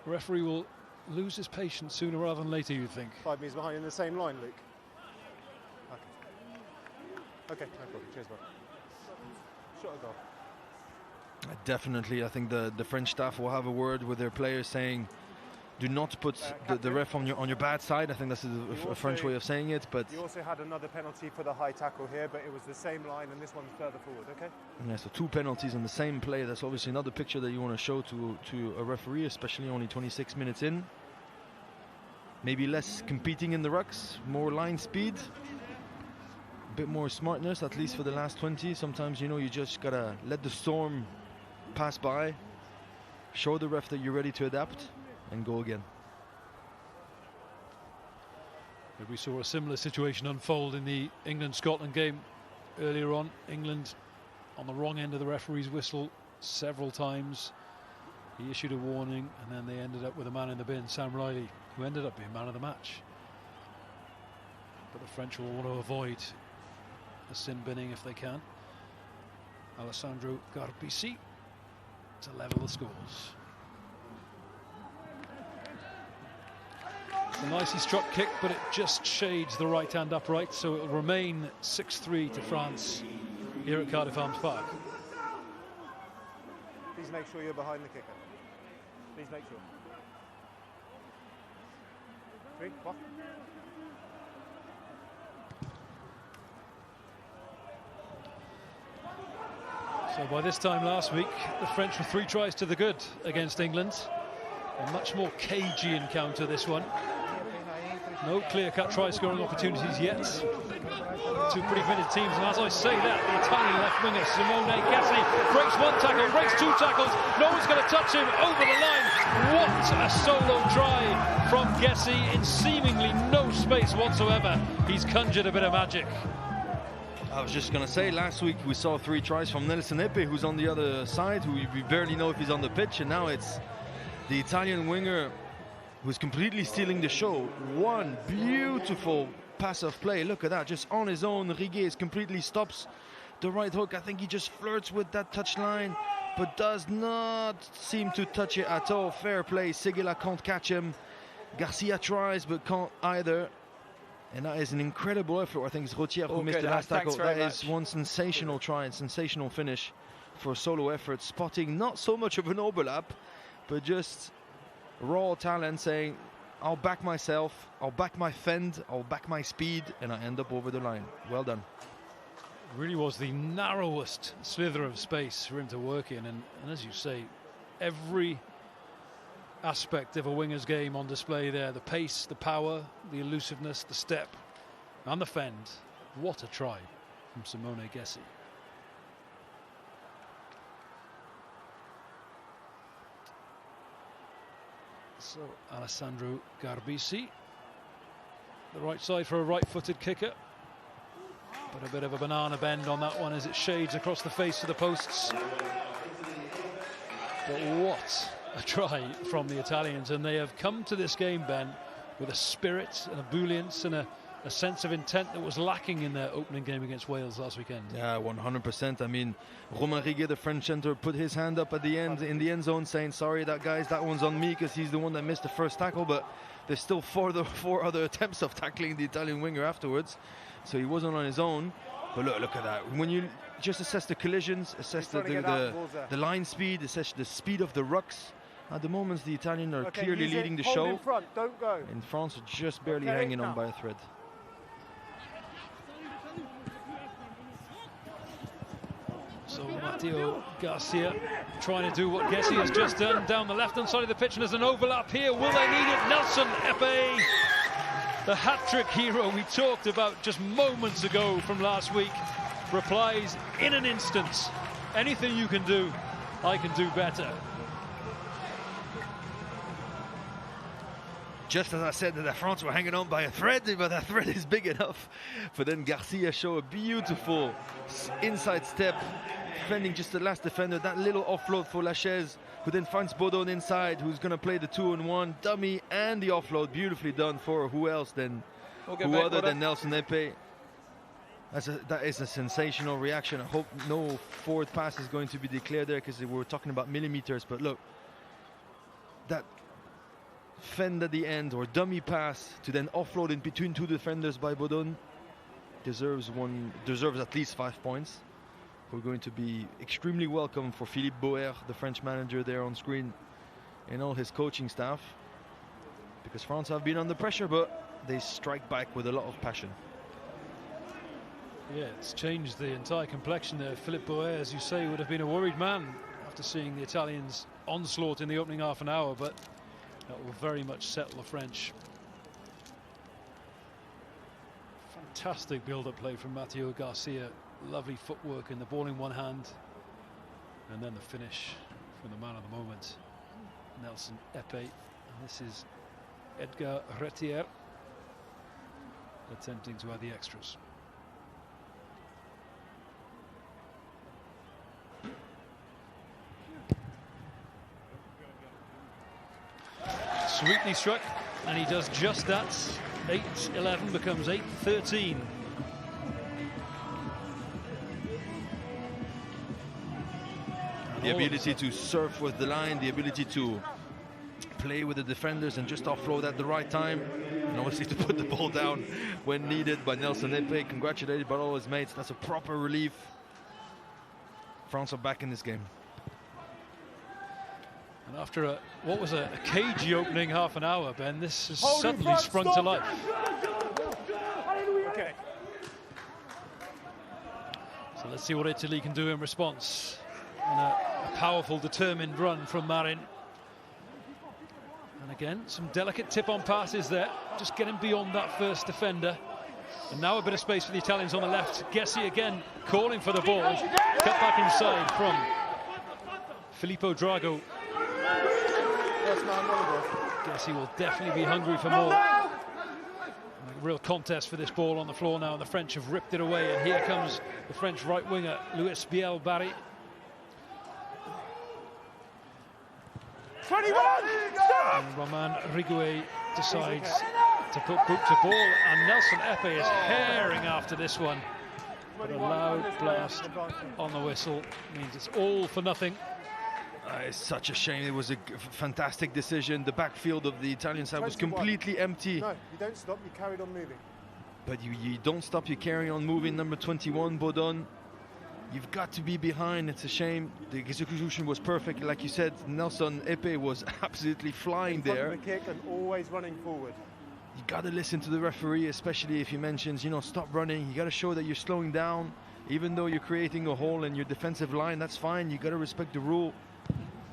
S1: the referee will lose his patience sooner rather than later, you'd think.
S3: 5 metres behind in the same line, Luke. Okay, no problem. Cheers, bud. Shot a goal.
S4: Definitely, I think the French staff will have a word with their players saying, do not put the ref on your bad side. I think that's a French way of saying it. But
S3: you also had another penalty for the high tackle here, but it was the same line, and this one's further forward, okay?
S4: Yeah, so 2 penalties in the same play. That's obviously another picture that you want to show to a referee, especially only 26 minutes in. Maybe less competing in the rucks, more line speed, a bit more smartness, at least for the last 20. Sometimes, you know, you just gotta let the storm pass by, show the ref that you're ready to adapt, and go again.
S1: We saw a similar situation unfold in the England-Scotland game earlier on. England on the wrong end of the referee's whistle several times. He issued a warning, and then they ended up with a man in the bin, Sam Riley, who ended up being man of the match. But the French will want to avoid a sin binning if they can. Alessandro Garbisi to level the scores. It's a nicely struck kick, but it just shades the right hand upright, so it will remain 6-3 to France here at Cardiff Arms Park.
S3: Please make sure you're behind the kicker. Please make sure. 3, 4.
S1: So by this time last week, the French were 3 tries to the good against England. A much more cagey encounter, this one. No clear-cut try-scoring opportunities yet. Two pretty fitted teams, and as I say that, the Italian left winger Simone Gessi breaks 1 tackle, breaks 2 tackles. No one's going to touch him over the line. What a solo try from Gessi in seemingly no space whatsoever. He's conjured a bit of magic.
S4: I was just going to say, last week we saw 3 tries from Nelson Epe, who's on the other side, who we barely know if he's on the pitch, and now it's the Italian winger who's completely stealing the show. One beautiful pass of play. Look at that, just on his own. Riguez completely stops the right hook. I think he just flirts with that touch line, but does not seem to touch it at all. Fair play. Seguela can't catch him. Garcia tries, but can't either. And that is an incredible effort. I think it's Rotier who missed the last tackle. That is one sensational try and sensational finish for a solo effort. Spotting not so much of an overlap, but just raw talent saying, I'll back myself, I'll back my fend, I'll back my speed, and I end up over the line. Well done.
S1: It really was the narrowest slither of space for him to work in, and as you say, every aspect of a winger's game on display there. The pace, the power, the elusiveness, the step, and the fend. What a try from Simone Gessi. So Alessandro Garbisi, the right side for a right-footed kicker, but a bit of a banana bend on that one as it shades across the face of the posts. But what a try from the Italians, and they have come to this game, Ben, with a spirit and a ebullience and a sense of intent that was lacking in their opening game against Wales last weekend. Yeah,
S4: 100%. I mean, Romain Riguet, the French centre, put his hand up at the end in the end zone saying, sorry, that one's on me, because he's the one that missed the first tackle, but there's still four other attempts of tackling the Italian winger afterwards, so he wasn't on his own. But look at that. When you just assess the collisions, assess the line speed, assess the speed of the rucks, at the moment the Italians are clearly leading the show.
S3: In front, don't go.
S4: And France are just barely hanging on by a thread.
S1: So Matteo Garcia trying to do what Gessi has just done down the left-hand side of the pitch, and there's an overlap here. Will they need it? Nelson Epe, the hat-trick hero we talked about just moments ago from last week, replies in an instant. Anything you can do, I can do better.
S4: Just as I said that the France were hanging on by a thread, but that thread is big enough. But then Garcia show a beautiful inside step, defending just the last defender. That little offload for Lachaise, who then finds Baudon inside, who's going to play the 2-on-1 dummy and the offload. Beautifully done for who else than who other than Nelson Epe. That is a sensational reaction. I hope no forward pass is going to be declared there, because we're talking about millimeters. But look, that fend at the end or dummy pass to then offload in between 2 defenders by Baudon deserves at least 5 points. We're going to be extremely welcome for Philippe Boer, the French manager there on screen, and all his coaching staff, because France have been under pressure, but they strike back with a lot of passion.
S1: Yeah, it's changed the entire complexion there. Philippe Boer, as you say, would have been a worried man after seeing the Italians' onslaught in the opening half an hour, but that will very much settle the French. Fantastic build-up play from Matteo Garcia. Lovely footwork and the ball in one hand. And then the finish from the man of the moment, Nelson Epe. And this is Edgar Retier attempting to add the extras. Sweetly struck, and he does just that. 8-11 becomes 8-13.
S4: The ability to surf with the line, the ability to play with the defenders and just offload at the right time, and obviously to put the ball down when needed by Nelson Epe. Congratulated by all his mates. That's a proper relief. France are back in this game.
S1: And after what was a cagey opening half an hour, Ben, this has suddenly sprung to life.
S3: Okay.
S1: So let's see what Italy can do in response. And a powerful, determined run from Marin. And again, some delicate tip-on passes there, just getting beyond that first defender. And now a bit of space for the Italians on the left. Gessi again calling for the ball. Cut back inside from Filippo Drago. Gessi will definitely be hungry for more. A real contest for this ball on the floor now, and the French have ripped it away. And here comes the French right winger, Luis Biel-Barry.
S3: 21!
S1: And Romain Rigouet decides to put boot to ball, and Nelson Epe is herring after this one. But a loud blast on the whistle means it's all for nothing.
S4: It's such a shame. It was a fantastic decision. The backfield of the Italian side was completely empty.
S3: No, you don't stop, you carried on moving.
S4: But you don't stop, you carry on moving. Number 21, Baudon. You've got to be behind. It's a shame. The execution was perfect. Like you said, Nelson Epe was absolutely flying there.
S3: The kick and always running forward.
S4: You got to listen to the referee, especially if he mentions, you know, stop running. You got to show that you're slowing down. Even though you're creating a hole in your defensive line, that's fine. You got to respect the rule.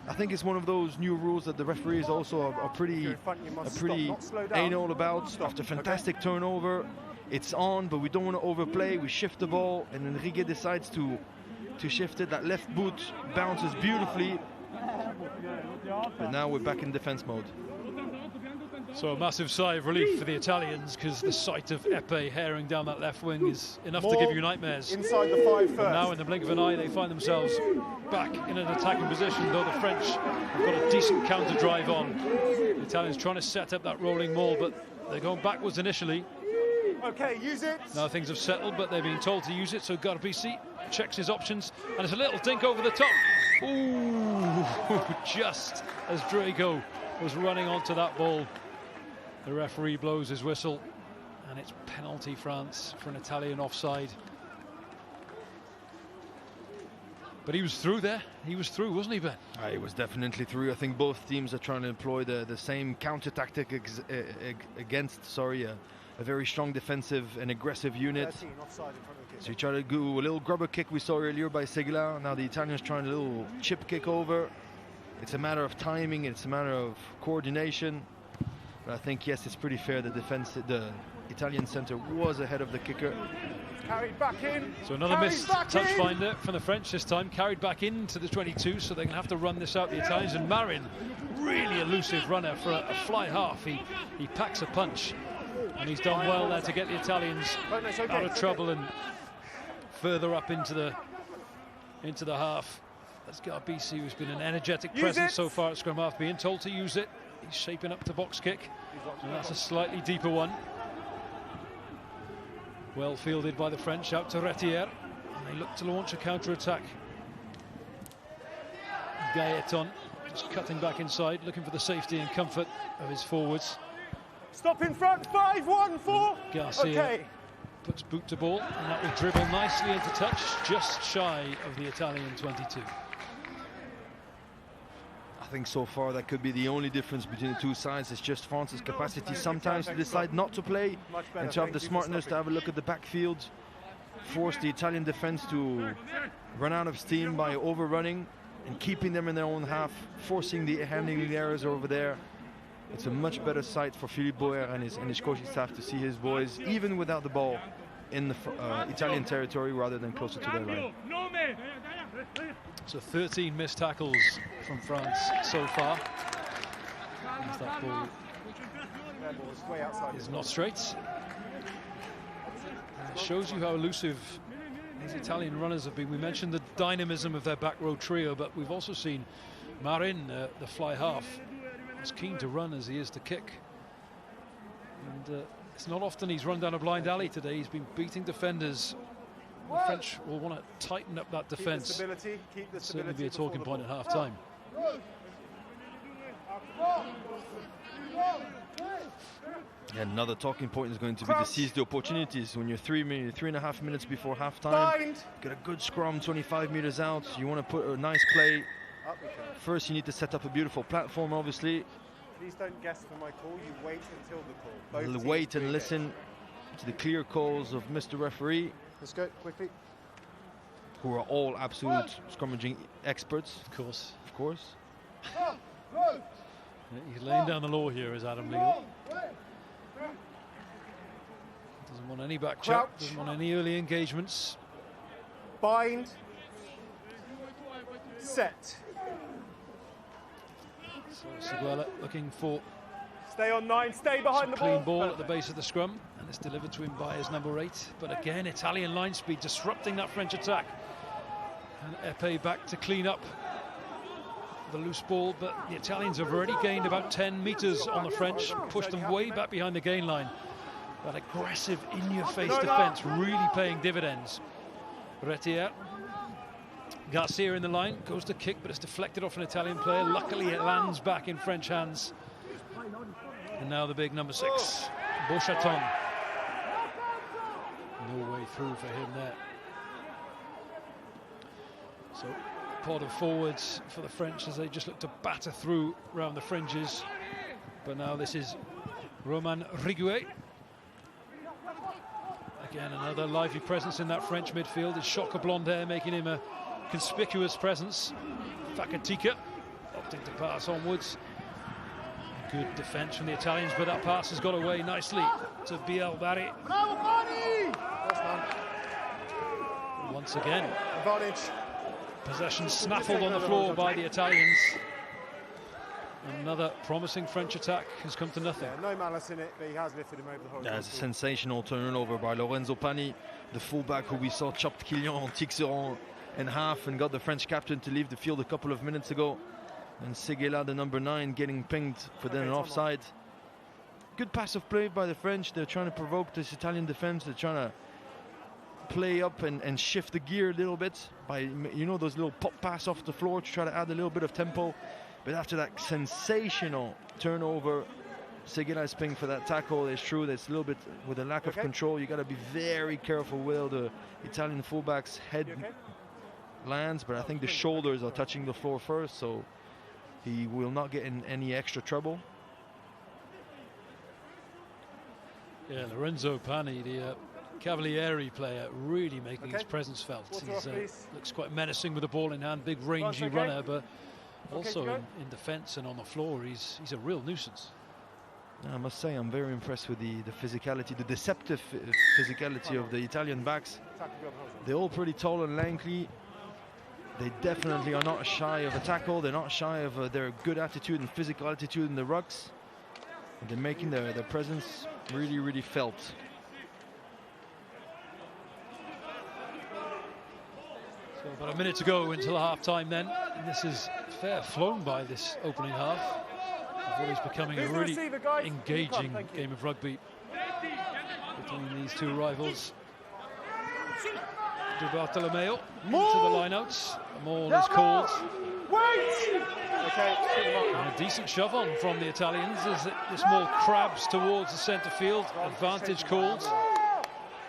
S4: I think it's one of those new rules that the referees also are pretty anal about. After fantastic turnover, it's on, but we don't want to overplay. We shift the ball, and then Rigouet decides to shift it. That left boot bounces beautifully, but now we're back in defense mode.
S1: So a massive sigh of relief for the Italians, because the sight of Epe herring down that left wing is enough to give you nightmares.
S3: Inside the 5 first.
S1: And now in the blink of an eye they find themselves back in an attacking position, though the French have got a decent counter drive on. The Italians trying to set up that rolling maul, but they're going backwards initially.
S3: Okay, use it.
S1: Now things have settled, but they're being told to use it, so Garbisi checks his options, and it's a little dink over the top. Ooh, just as Drago was running onto that ball. The referee blows his whistle, and it's penalty France for an Italian offside. But he was through there. He was through, wasn't he, Ben?
S4: He was definitely through. I think both teams are trying to employ the same counter tactic against a very strong defensive and aggressive unit.
S3: 13, offside in front of the
S4: So you try to do a little grubber kick we saw earlier by Segla. Now the Italians trying a little chip kick over. It's a matter of timing. It's a matter of coordination. But I think, yes, it's pretty fair. The Italian center was ahead of the kicker.
S3: Carried back in.
S1: So another missed touch finder from the French this time. Carried back into the 22, so they're going to have to run this out, the Italians. And Marin, really elusive runner for a fly half. He packs a punch. And he's done well there to get the Italians out of trouble and further up into the half. That's Garbisi, who's been an energetic presence so far at scrum half, being told to use it. He's shaping up to box kick, and that's a slightly deeper one. Well fielded by the French out to Retière, and they look to launch a counter-attack. Gaeton just cutting back inside, looking for the safety and comfort of his forwards.
S3: Stop in front, 5-1-4.
S1: Garcia puts boot to ball, and that will dribble nicely into touch, just shy of the Italian 22.
S4: I think so far that could be the only difference between the two sides. It's just France's capacity sometimes to decide not to play and to have the smartness to have a look at the backfield, force the Italian defense to run out of steam by overrunning and keeping them in their own half, forcing the handling errors over there. It's a much better sight for Philippe Boer and his coaching staff to see his boys, even without the ball, in the Italian territory rather than closer to their line.
S1: So 13 missed tackles from France so far. As that ball is not straight. And it shows you how elusive these Italian runners have been. We mentioned the dynamism of their back row trio, but we've also seen Marin, the fly half, as keen to run as he is to kick. And it's not often he's run down a blind alley today. He's been beating defenders. The French will want to tighten up that defence. Certainly be a talking point at half-time.
S4: Another talking point is going to be to seize the opportunities. When you're 3.5 minutes before half-time, got a good scrum 25 meters out. You want to put a nice play. First, you need to set up a beautiful platform, obviously.
S3: Please don't guess for my call. You wait until the call.
S4: Wait and listen to the clear calls of Mr. Referee.
S3: Let's go quickly.
S4: Who are all absolute scrummaging experts.
S1: Of course.
S4: Of course.
S1: He's laying down the law here, is Adam Leal. Doesn't want any back check, doesn't want any early engagements.
S3: Bind. Set.
S1: So Seguela looking for
S3: stay on 9, stay behind the
S1: clean ball at the base of the scrum, and it's delivered to him by his number 8. But again, Italian line speed disrupting that French attack. And Epe back to clean up the loose ball, but the Italians have already gained about 10 metres on the French, pushed them way back behind the gain line. That aggressive, in-your-face defence really paying dividends. Retier. Garcia in the line, goes to kick, but it's deflected off an Italian player. Luckily, it lands back in French hands. And now the big number 6, Beauchaton. No way through for him there. So, pot of forwards for the French as they just look to batter through round the fringes. But now this is Romain Riguet. Again, another lively presence in that French midfield. His shock of blonde hair making him a conspicuous presence. Fakatika opting to pass onwards. Good defence from the Italians, but that pass has got away nicely to Biel Barry. Once again,
S3: advantage.
S1: Possession snaffled on the floor by the Italians. Another promising French attack has come to nothing.
S3: Yeah, no malice in it, but he has lifted him over the horizontal.
S4: That's a sensational turnover by Lorenzo Pani, the fullback who we saw chopped Kylian Tixeron in half and got the French captain to leave the field a couple of minutes ago. And Seguela, the number 9, getting pinged for then an offside. Good pass of play by the French. They're trying to provoke this Italian defense. They're trying to play up and shift the gear a little bit by, you know, those little pop pass off the floor to try to add a little bit of tempo. But after that sensational turnover, Seguela is pinged for that tackle. It's true that's a little bit with a lack of control. You got to be very careful where the Italian fullback's head lands, but I think the shoulders are touching the floor first, so he will not get in any extra trouble.
S1: Yeah, Lorenzo Pani, the Cavalieri player, really making his presence felt. He looks quite menacing with the ball in hand, big rangy runner, but also in defence and on the floor, he's a real nuisance.
S4: I must say, I'm very impressed with the physicality, the deceptive physicality of the Italian backs. They're all pretty tall and lanky. They definitely are not shy of a tackle. They're not shy of their good attitude and physical attitude in the rucks. And they're making their presence really, really felt.
S1: So about a minute to go until half-time then. And this is fair flown by this opening half of what is becoming a really engaging game of rugby between these two rivals. De Bartolomeo into the lineouts. A maul is called. And a decent shove on from the Italians as this maul crabs towards the centre field. Advantage called.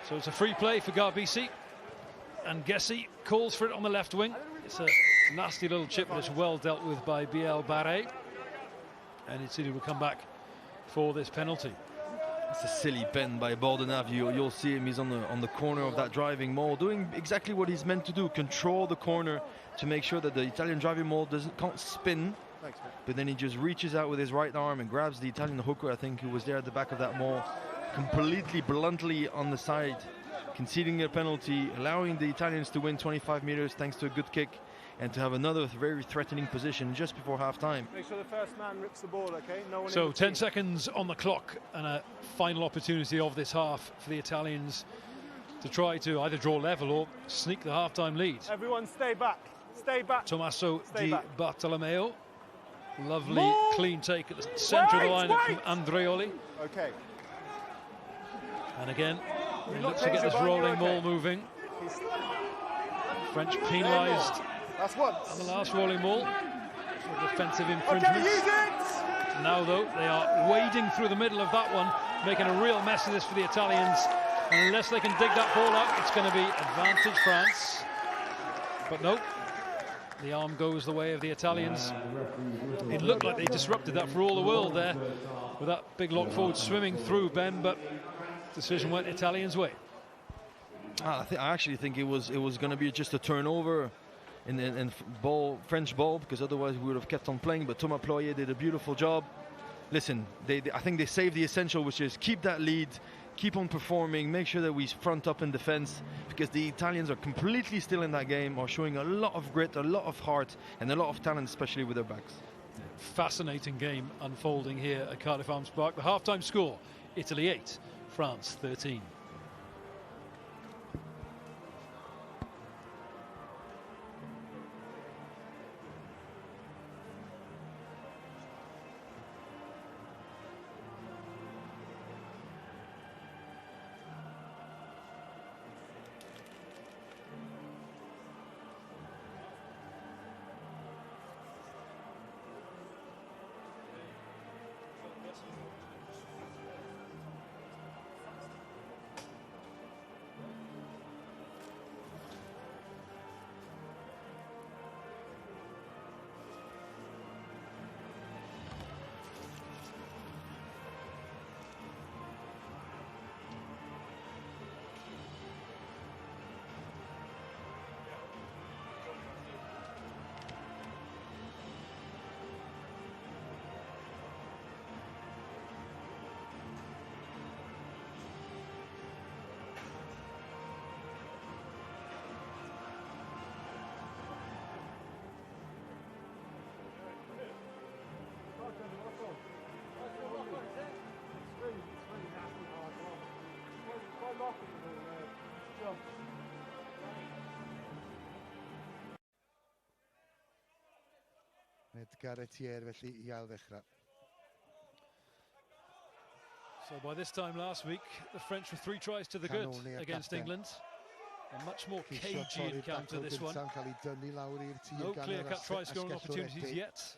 S1: So it's a free play for Garbisi. And Gessi calls for it on the left wing. It's a nasty little chip, but it's well dealt with by Biel Barre. And Italy will come back for this penalty.
S4: It's a silly bend by Bordenave. You'll see him, he's on the corner of that driving maul, doing exactly what he's meant to do, control the corner to make sure that the Italian driving maul can't spin. But then he just reaches out with his right arm and grabs the Italian hooker, I think, who was there at the back of that maul, completely bluntly on the side, conceding a penalty, allowing the Italians to win 25 meters thanks to a good kick and to have another very threatening position just before half-time.
S3: Make sure the first man rips the ball, okay? No one
S1: so 10 seconds on the clock and a final opportunity of this half for the Italians to try to either draw level or sneak the half-time lead.
S3: Everyone stay back. Stay back.
S1: Tommaso Di Bartolomeo Lovely clean take at the centre of the lineup from Andreoli.
S3: Okay.
S1: And again, he looks to get this rolling ball moving. French penalised on the last rolling ball for defensive infringement. Now, though, they are wading through the middle of that one, making a real mess of this for the Italians. And unless they can dig that ball out, it's going to be advantage France. But no, the arm goes the way of the Italians. It looked like they disrupted that for all the world there, with that big lock forward swimming through Ben, but decision went the Italians' way.
S4: I actually think it was going to be just a turnover in French ball, because otherwise we would have kept on playing. But Thomas Ployer did a beautiful job. Listen, I think they saved the essential, which is keep that lead, keep on performing, make sure that we front up in defense, because the Italians are completely still in that game, are showing a lot of grit, a lot of heart, and a lot of talent, especially with their backs.
S1: Fascinating game unfolding here at Cardiff Arms Park. The half-time score, Italy 8, France 13. So by this time last week, the French were 3 tries to the good against England. A much more cagey encounter, this one. No clear-cut try-scoring opportunities yet.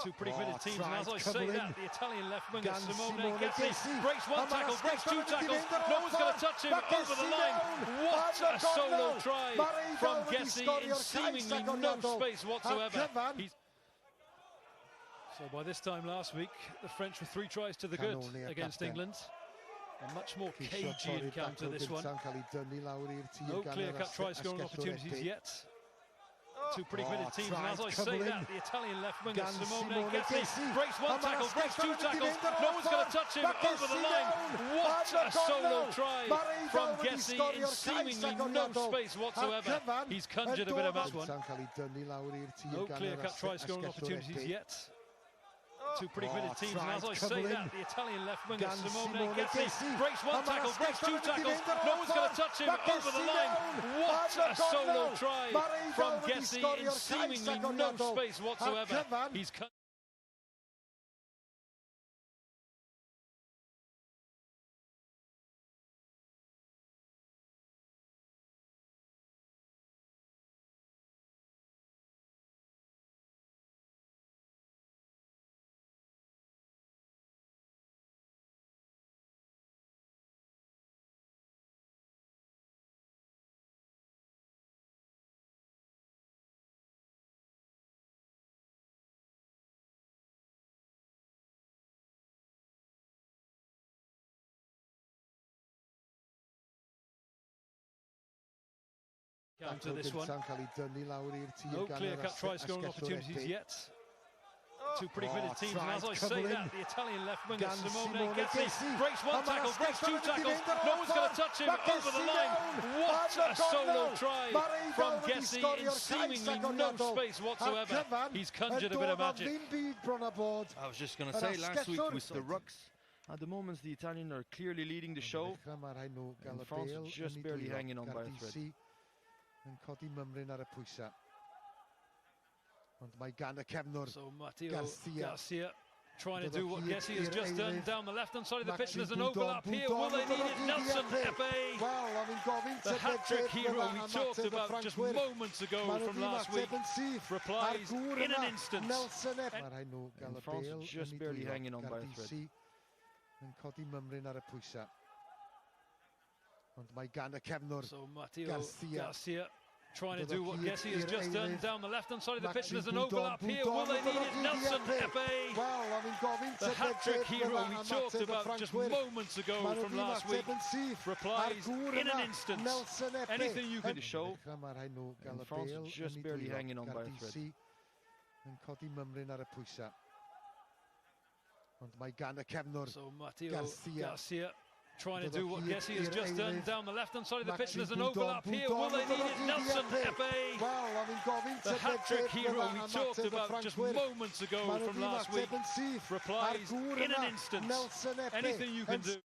S1: Two pretty committed teams, and as I say that, the Italian left winger Simone Gessi breaks one tackle, breaks 2 tackles, no one's going to touch him over the line. What a solo try from Gessi in seemingly no space whatsoever. So by this time last week, the French were 3 tries to the good against England. A much more cagey encounter, this one. No clear-cut try-scoring opportunities yet. Two pretty committed teams, and as I say that, the Italian left winger Simone Gessi breaks one tackle, breaks 2 tackles, no one's going to touch him over the line. What a solo try from Gessi in seemingly no space whatsoever. He's conjured a bit of that one. No clear-cut try-scoring opportunities yet. Two pretty committed teams, and as I say that, the Italian left winger Simone Gessi breaks one tackle, breaks 2 tackles, no one's going to touch him over the line. What a solo try from Gessi in seemingly no space whatsoever. He's counter this one. No clear-cut try-scoring opportunities yet. Two pretty committed teams, and as I say that, the Italian left winger Simone Gessi breaks one tackle, breaks 2 tackles, no one's going to touch him over the line. What a solo try from Gessi in seemingly no space whatsoever. He's conjured a bit of magic.
S4: I was just going to say, last week with the rucks, at the moment the Italians are clearly leading the show, and France are just barely hanging on by a thread.
S5: Ond mae gan y cefnwr
S1: So Matteo
S5: Garcia.
S1: Garcia trying to
S5: Doedd
S1: do
S5: o
S1: what
S5: hyd
S1: Gessie has
S5: i'r
S1: just done
S5: eilydd.
S1: down the left-hand side of the pitch.
S5: Maxi
S1: There's an
S5: Boudon,
S1: overlap here. Will they need it? Nelson Epe,
S5: Wel, o'n i'n gofyn
S1: the hat-trick hero we talked
S5: y
S1: about just
S5: Ffrancwyr.
S1: moments ago
S5: Maen nhw
S1: from
S5: wedi
S1: last
S5: ymateb
S1: week.
S5: yn syth
S1: Replies
S5: ar gŵr
S1: in an
S5: yma,
S1: instant.
S5: Nelson Epe. Mae rhaid nhw gael
S4: And
S5: y
S4: France
S5: bêl
S4: just
S5: yn ei
S4: barely
S5: dwylo.
S4: hanging on by a thread.
S5: Gardisi yn codi mymryn ar y pwysau. Ond mae gan y cefnwr
S1: So Matteo
S5: Garcia.
S1: Garcia trying to
S5: Doedd o
S1: do what
S5: hyd
S1: Gessie has
S5: i'r
S1: just done
S5: eilydd.
S1: down the left-hand side of the pitch.
S5: Maxi
S1: There's an
S5: Boudon,
S1: overlap here. Will they need it? Nelson Epe,
S5: Wel, o'n i'n gofyn
S1: the hat-trick hero we talked about just moments ago from last week. Replies in an instant.
S5: Nelson Epe.
S1: Anything you can
S4: The show.
S5: Mae rhaid nhw gael y
S4: And France
S5: bêl
S4: just
S5: yn ei
S4: barely
S5: dwylo.
S4: hanging on by a thread.
S5: Gardisi yn codi mymryn ar y pwysau. Ond mae gan y cefnwr
S1: So Matteo
S5: Garcia.
S1: Garcia trying to
S5: Doedd o
S1: do what
S5: hyd
S1: Gessie has
S5: i'r
S1: just done
S5: eilydd.
S1: down the left-hand side of the pitch.
S5: Maxi
S1: There's an
S5: Boudon,
S1: overlap here. Will they need it? Nelson Epe,
S5: Wel, o'n i'n gofyn
S1: the hat-trick hero we talked about just moments ago from last week. Replies in an instant.
S5: Nelson Epe.
S1: Anything you can do.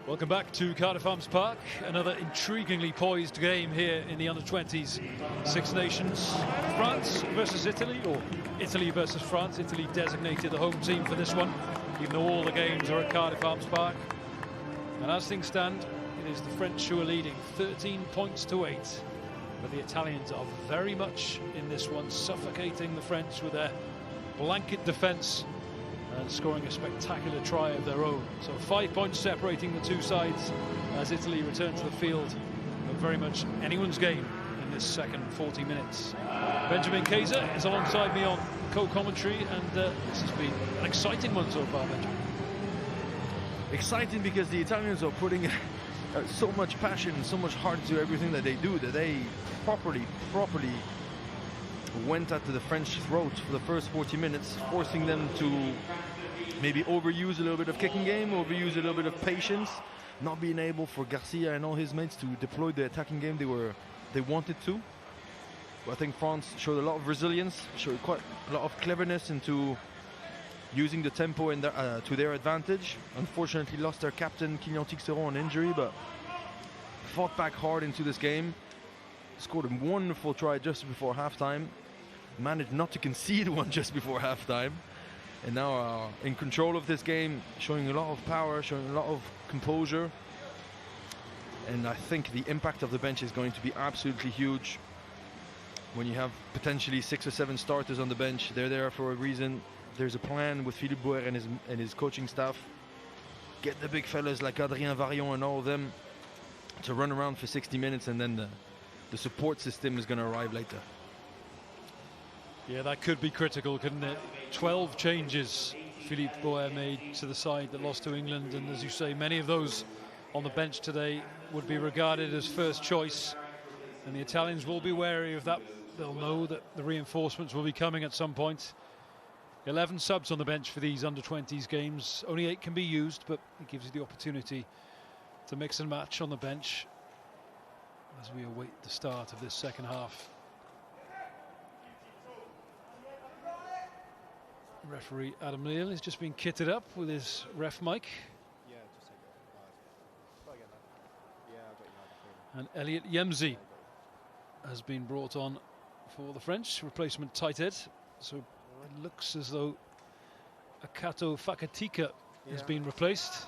S1: Welcome back to Cardiff Arms Park. Another intriguingly poised game here in the Under-20s Six Nations. France versus Italy, or Italy versus France. Italy designated the home team for this one, even though all the games are at Cardiff Arms Park. And as things stand, it is the French who are leading 13 points to 8. But the Italians are very much in this one, suffocating the French with their blanket defence and scoring a spectacular try of their own. So 5 points separating the two sides as Italy return to the field. But very much anyone's game in this second 40 minutes. Benjamin Kaiser is alongside me on co-commentary, and this has been an exciting one so far, Benjamin.
S4: Exciting because the Italians are putting so much passion and so much heart into everything that they do, that they properly went at the French throat for the first 40 minutes, forcing them to maybe overuse a little bit of kicking game, overuse a little bit of patience, not being able for Garcia and all his mates to deploy the attacking game they wanted to. But I think France showed a lot of resilience, showed quite a lot of cleverness into using the tempo in to their advantage. Unfortunately lost their captain Kylian Tixeron on injury, but fought back hard into this game. Scored a wonderful try just before halftime. Managed not to concede one just before halftime. And now are in control of this game, showing a lot of power, showing a lot of composure. And I think the impact of the bench is going to be absolutely huge. When you have potentially 6 or 7 starters on the bench, they're there for a reason. There's a plan with Philippe Bouer and his coaching staff. Get the big fellas like Adrien Varion and all of them to run around for 60 minutes, and then the support system is going to arrive later.
S1: Yeah, that could be critical, couldn't it? 12 changes Philippe Bouer made to the side that lost to England, and as you say, many of those on the bench today would be regarded as first choice, and the Italians will be wary of that. They'll know that the reinforcements will be coming at some point. 11 subs on the bench for these under-20s games. Only 8 can be used, but it gives you the opportunity to mix and match on the bench as we await the start of this second half. Referee Adam Leal has just been kitted up with his ref mic.
S3: Yeah, just take it. Try again, man. Yeah, I've got you now.
S1: And Elliot Yemzi has been brought on for the French, replacement tight head. So it looks as though Akato Fakatika has been replaced.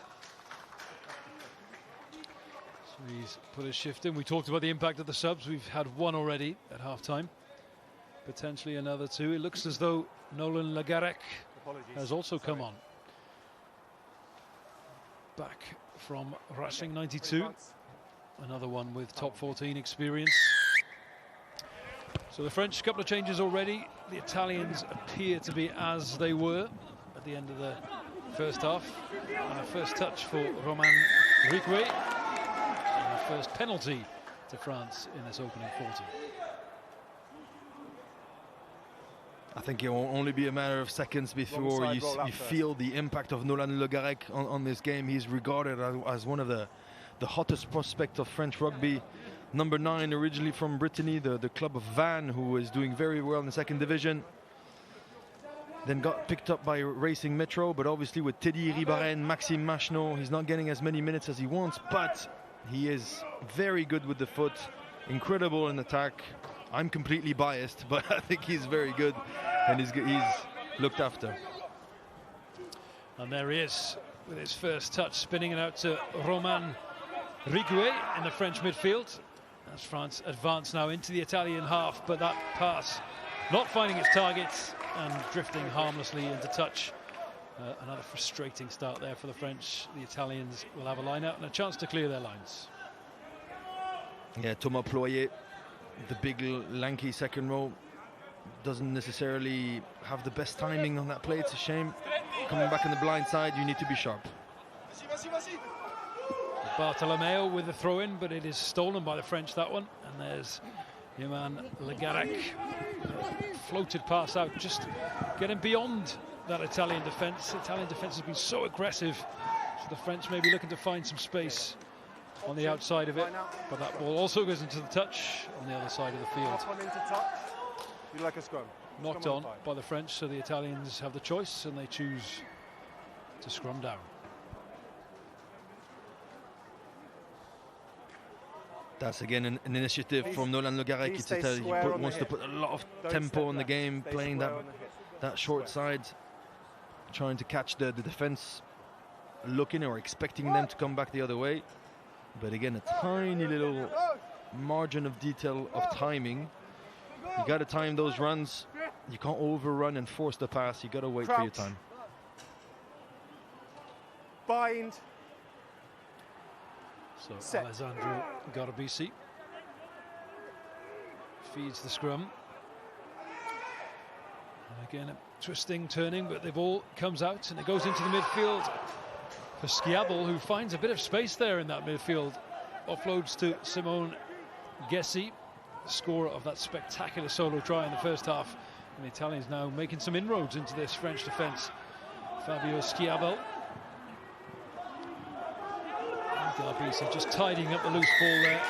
S1: So he's put his shift in. We talked about the impact of the subs. We've had 1 already at half-time. Potentially another 2. It looks as though Nolan Lagarek has also come on. Back from Racing 92. Another one with top 14 experience. So the French, couple of changes already. The Italians appear to be as they were at the end of the first half. And a first touch for Romain Riquet. And a first penalty to France in this opening 40.
S4: I think it will only be a matter of seconds before you feel the impact of Nolan Le Garec on this game. He's regarded as one of the hottest prospects of French rugby. Number 9, originally from Brittany, the club of Vannes, who is doing very well in the 2nd division. Then got picked up by Racing Metro, but obviously with Teddy Ribaren, Maxime Machenot, he's not getting as many minutes as he wants, but he is very good with the foot, incredible in attack. I'm completely biased, but I think he's very good, and he's looked after.
S1: And there he is with his first touch, spinning it out to Romain Riquet in the French midfield. As France advance now into the Italian half, but that pass not finding its targets and drifting harmlessly into touch. Another frustrating start there for the French. The Italians will have a line out and a chance to clear their lines.
S4: Yeah, Thomas Ployer, the big lanky second row, doesn't necessarily have the best timing on that play. It's a shame. Coming back on the blind side, you need to be sharp.
S1: Bartolomeo with the throw-in, but it is stolen by the French, that one. And there's Romain Le Garec. Floated pass out, just getting beyond that Italian defence. Italian defence has been so aggressive, so the French may be looking to find some space on the outside of it, but that ball also goes into the touch on the other side of the field.
S3: You'd like a scrum.
S1: Knocked on by the French, so the Italians have the choice and they choose to scrum down.
S4: That's again an initiative from Nolan Le Garrec. He wants to put a lot of tempo in the game, playing that short side, trying to catch the defense looking or expecting them to come back the other way. But again, a tiny little margin of detail of timing. You got to time those runs. You can't overrun and force the pass. You got to wait for your time.
S3: Bind.
S1: So Alessandro Garbisi feeds the scrum. And again, twisting, turning, but the ball comes out and it goes into the midfield for Schiabel, who finds a bit of space there in that midfield. Offloads to Simone Gessi, scorer of that spectacular solo try in the first half. And the Italians now making some inroads into this French defence. Fabio Schiabel. Garbisi just tidying up the loose ball there.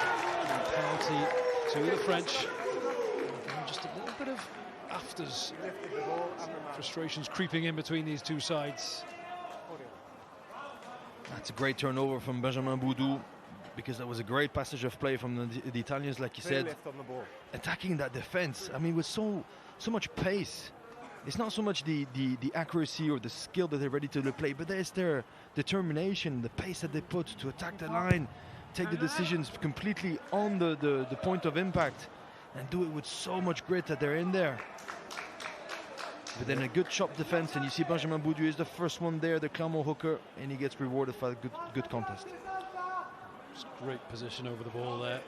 S1: And penalty to the French. And just a little bit of afters. Frustrations creeping in between these two sides.
S4: That's a great turnover from Benjamin Boudou, because that was a great passage of play from the Italians, like you said.
S3: Lift on the ball.
S4: Attacking that defense, I mean, with so much pace. It's not so much the accuracy or the skill that they're ready to play, but there's their determination, the pace that they put to attack the line, take the decisions completely on the point of impact, and do it with so much grit that they're in there. But then a good chop defense, and you see Benjamin Boudou is the first one there, the Clermont hooker, and he gets rewarded for a good contest.
S1: Just great position over the ball there.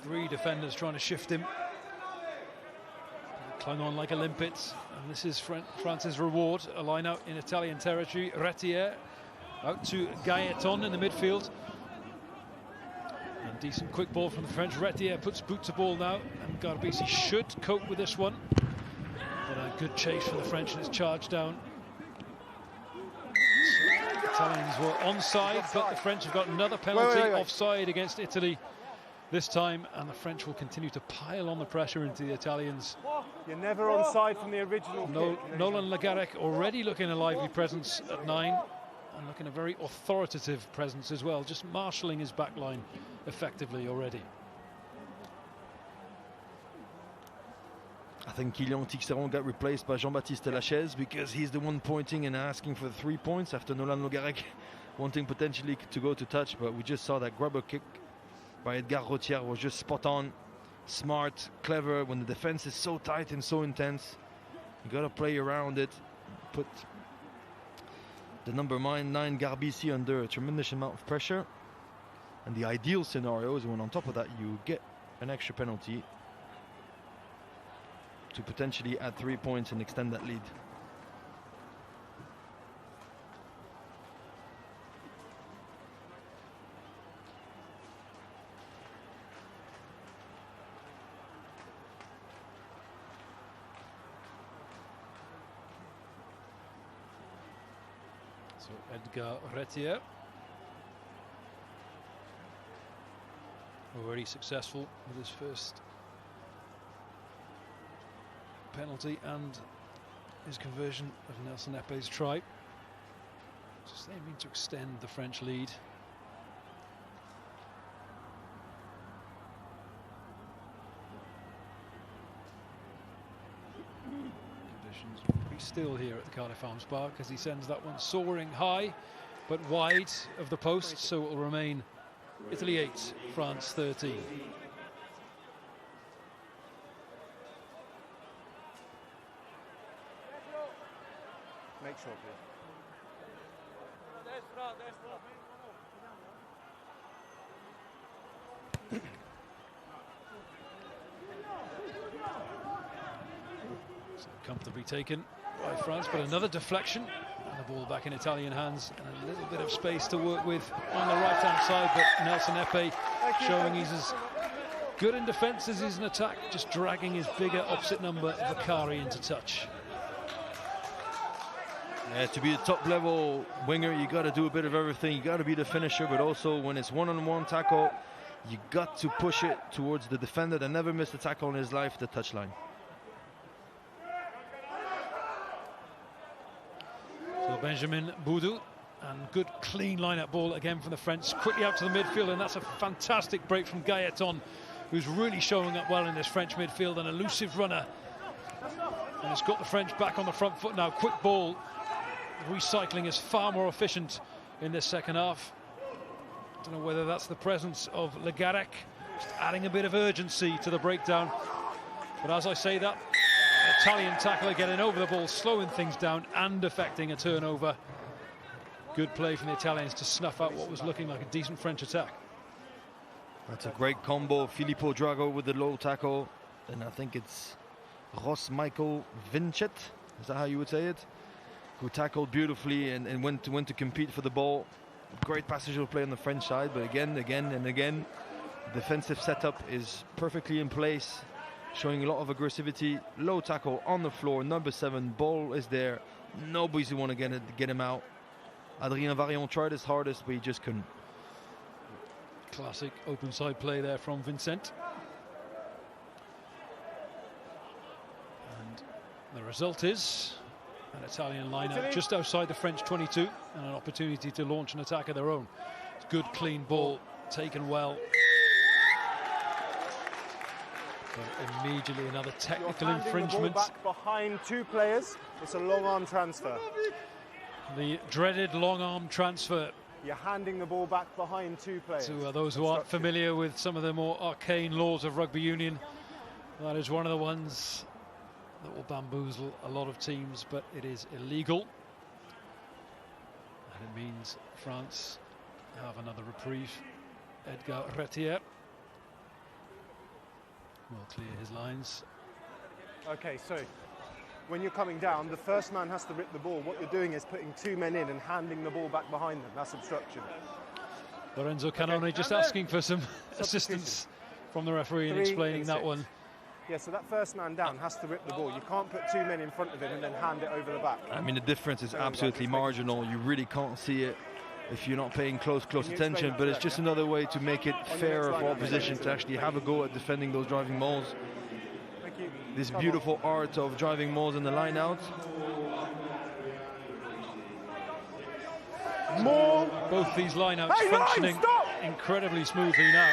S1: 3 defenders trying to shift him. He clung on like a limpet, and this is France's reward. A line out in Italian territory. Retier out to Gaeton in the midfield. And decent quick ball from the French. Retier puts boot to ball now, and Garbisi should cope with this one. But a good chase for the French, and it's charged down. So the Italians were onside, but the French have got another penalty offside against Italy this time, and the French will continue to pile on the pressure into the Italians.
S3: You're never onside from the original kick.
S1: Nolan Le Garrec already looking a lively presence at 9, and looking a very authoritative presence as well, just marshalling his back line effectively already.
S4: I think Kylian Tixeron got replaced by Jean-Baptiste Lachaise, because he's the one pointing and asking for the 3 points after Nolan Le Garrec wanting potentially to go to touch. But we just saw that grubber kick by Edgar Rotier was just spot on, smart, clever. When the defense is so tight and so intense, you got to play around it, put the number 9 Garbisi under a tremendous amount of pressure. And the ideal scenario is when on top of that you get an extra penalty to potentially add 3 points and extend that lead.
S1: So Edgar Retier, already successful with his first penalty and his conversion of Nelson Epe's try. Just aiming to extend the French lead. Conditions pretty still here at the Cardiff Arms Park, as he sends that one soaring high but wide of the post, so it will remain Italy 8, France 13.
S3: Make sure, please.
S1: So comfortably taken by France, but another deflection, and the ball back in Italian hands, and a little bit of space to work with on the right-hand side, but Nelson Epe showing he's as good in defence as he's in attack, just dragging his bigger opposite number, Vakari, into touch.
S4: Yeah, to be a top-level winger, you got to do a bit of everything. You got to be the finisher, but also when it's one-on-one tackle, you got to push it towards the defender that never missed a tackle in his life, the touchline.
S1: So Benjamin Boudou And good clean line-up ball again from the French, quickly out to the midfield, and that's a fantastic break from Gaetan, who's really showing up well in this French midfield, an elusive runner. And it's got the French back on the front foot now. Quick ball, recycling is far more efficient in this second half. I don't know whether that's the presence of Le Garec, just adding a bit of urgency to the breakdown. But as I say that, Italian tackler getting over the ball, slowing things down and affecting a turnover. Good play from the Italians to snuff out what was looking like a decent French attack.
S4: That's a great combo. Filippo Drago with the low tackle. And I think it's Ross Michael Vincent, is that how you would say it? Who tackled beautifully and went to compete for the ball. Great passage of play on the French side, but again, the defensive setup is perfectly in place, showing a lot of aggressivity. Low tackle on the floor, number 7, ball is there. Nobody's want to get him out. Adrien Varion tried his hardest, but he just couldn't.
S1: Classic open side play there from Vincent. And the result is an Italian lineup just outside the French 22 and an opportunity to launch an attack of their own. Good clean ball, taken well. But immediately another technical infringement.
S3: The ball back behind 2 players. It's a long arm transfer.
S1: The dreaded long arm transfer.
S3: You're handing the ball back behind 2 players.
S1: To those who aren't familiar with some of the more arcane laws of rugby union, that is one of the ones that will bamboozle a lot of teams, but it is illegal. And it means France have another reprieve. Edgar Retier will clear his lines.
S3: Okay, so when you're coming down, the first man has to rip the ball. What you're doing is putting 2 men in and handing the ball back behind them. That's obstruction.
S1: Lorenzo Cannone just asking for some assistance from the referee in explaining that one.
S3: Yeah, so that first man down has to rip the ball. You can't put 2 men in front of him and then hand it over the back.
S4: I mean, the difference is absolutely marginal. You really can't see it if you're not paying close attention, but it's just another way to make it fairer for opposition to actually have a go at defending those driving mauls. This beautiful art of driving mauls in the line out.
S3: More.
S1: Both these lineouts functioning incredibly smoothly now.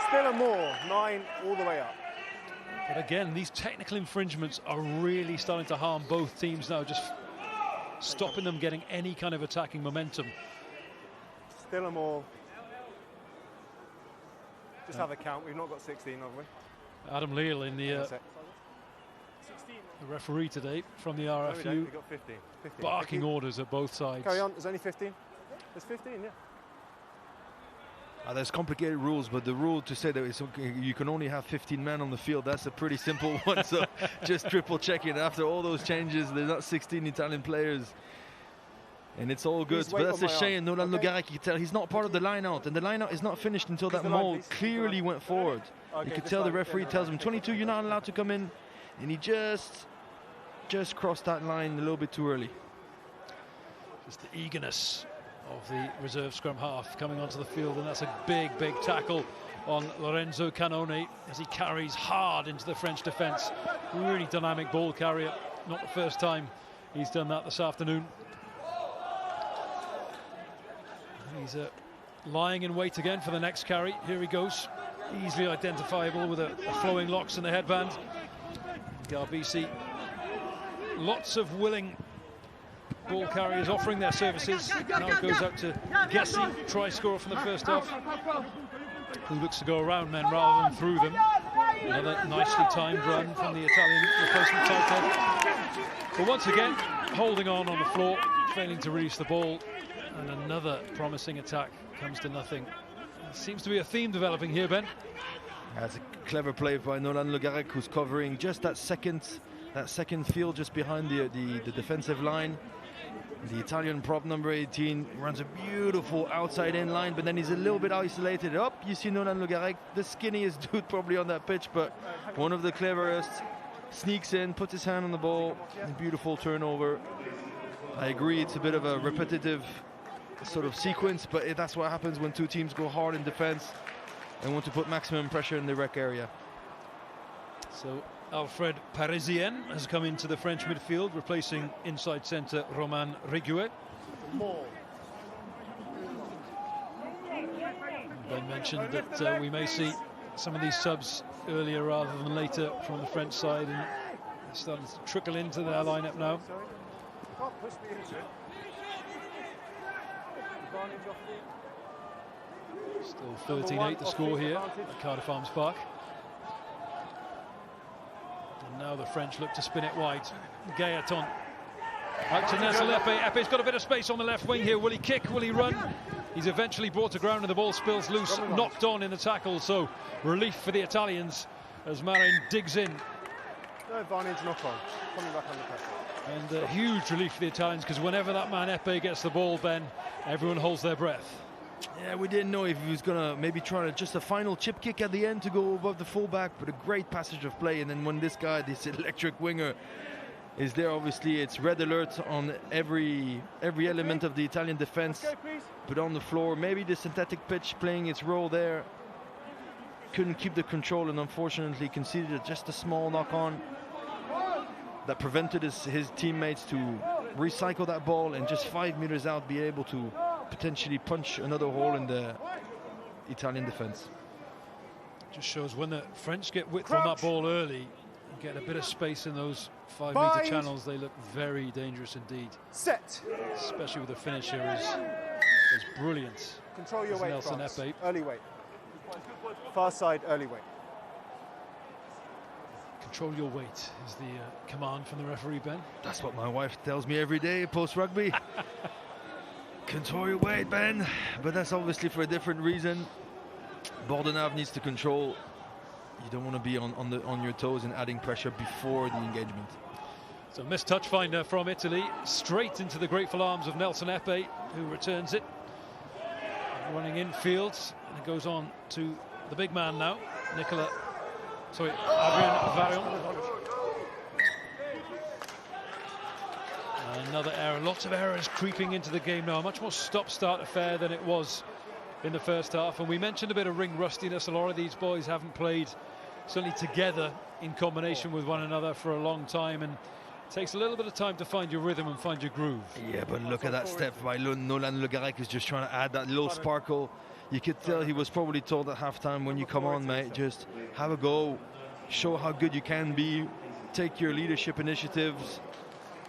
S3: Still a more 9 all the way up.
S1: But again, these technical infringements are really starting to harm both teams now, just stopping them getting any kind of attacking momentum.
S3: Still a more. Just have a count. We've not got 16, have we?
S1: Adam Leal in the referee today from the RFU.
S3: No, we've got 15.
S1: Barking orders at both sides.
S3: Carry on. There's only 15. There's 15, yeah.
S4: There's complicated rules, but the rule to say that it's okay, you can only have 15 men on the field, that's a pretty simple one. So just triple checking. After all those changes, there's not 16 Italian players. And it's all good. But that's a shame. Nolan Le Garec, you can tell he's not part of the line out. And the line out is not finished until that maul clearly went forward. You could tell the referee tells him, 22, you're not allowed to come in. And he just crossed that line a little bit too early.
S1: Just the eagerness of the reserve scrum half coming onto the field, and that's a big tackle on Lorenzo Cannone as he carries hard into the French defence. Really dynamic ball carrier. Not the first time he's done that this afternoon. He's lying in wait again for the next carry. Here he goes, easily identifiable with a flowing locks and the headband. Garbisi, lots of willing ball carriers offering their services. Now it goes out to Gessi, try scorer from the first half, who looks to go around men rather than through them. Another nicely timed run from the Italian replacement tight head. But once again, holding on the floor, failing to release the ball, and another promising attack comes to nothing. There seems to be a theme developing here, Ben.
S4: That's a clever play by Nolan Le Garec, who's covering just that second field just behind the defensive line. The Italian prop number 18 runs a beautiful outside in line, but then he's a little bit isolated. Up, you see Nolan Le Garec, the skinniest dude probably on that pitch, but one of the cleverest. Sneaks in, puts his hand on the ball, a beautiful turnover. I agree, it's a bit of a repetitive sort of sequence, but that's what happens when 2 teams go hard in defense and want to put maximum pressure in the rec area.
S1: So Alfred Parisien has come into the French midfield, replacing inside centre Romain Riguet. Ben mentioned that we may see some of these subs earlier rather than later from the French side, and they're starting to trickle into their lineup now. Still 13-8 the score here at Cardiff Arms Park. And now the French look to spin it wide. Gaetan out to Nelson Epe. Epe's got a bit of space on the left wing here. Will he kick? Will he run? He's eventually brought to ground and the ball spills loose, knocked on in the tackle. So relief for the Italians as Marin digs in.
S3: No advantage, knock on. Coming back under pressure.
S1: And a huge relief for the Italians, because whenever that man Epe gets the ball, Ben, everyone holds their breath.
S4: Yeah, we didn't know if he was going to maybe try just a final chip kick at the end to go above the fullback, but a great passage of play. And then when this guy, this electric winger, is there, obviously it's red alert on every element of the Italian defense. But on the floor, maybe the synthetic pitch playing its role there. Couldn't keep the control and unfortunately conceded just a small knock-on that prevented his teammates to recycle that ball and just 5 meters out be able to potentially punch another hole in the Italian defense.
S1: Just shows when the French get width on that ball early and get a bit of space in those 5 meter channels, they look very dangerous indeed.
S3: Set.
S1: Especially with the finisher is brilliant.
S3: Control your weight,
S1: Nelson
S3: France.
S1: Epe.
S3: Early weight. Far side, early weight.
S1: Control your weight is the command from the referee, Ben.
S4: That's what my wife tells me every day post-rugby. Control your weight, Ben. But that's obviously for a different reason. Bordenave needs to control. You don't want to be on your toes and adding pressure before the engagement.
S1: So missed touch finder from Italy, straight into the grateful arms of Nelson Epe, who returns it. Running infield, and it goes on to the big man now, Adrien Varian. Another error, lots of errors creeping into the game now. A much more stop-start affair than it was in the first half. And we mentioned a bit of ring rustiness. A lot of these boys haven't played certainly together in combination with one another for a long time, and it takes a little bit of time to find your rhythm and find your groove.
S4: Yeah, but look at that step by Nolan Le Garec, is just trying to add that little sparkle. You could tell he was probably told at halftime, when you come on, mate, just have a go, show how good you can be, take your leadership initiatives.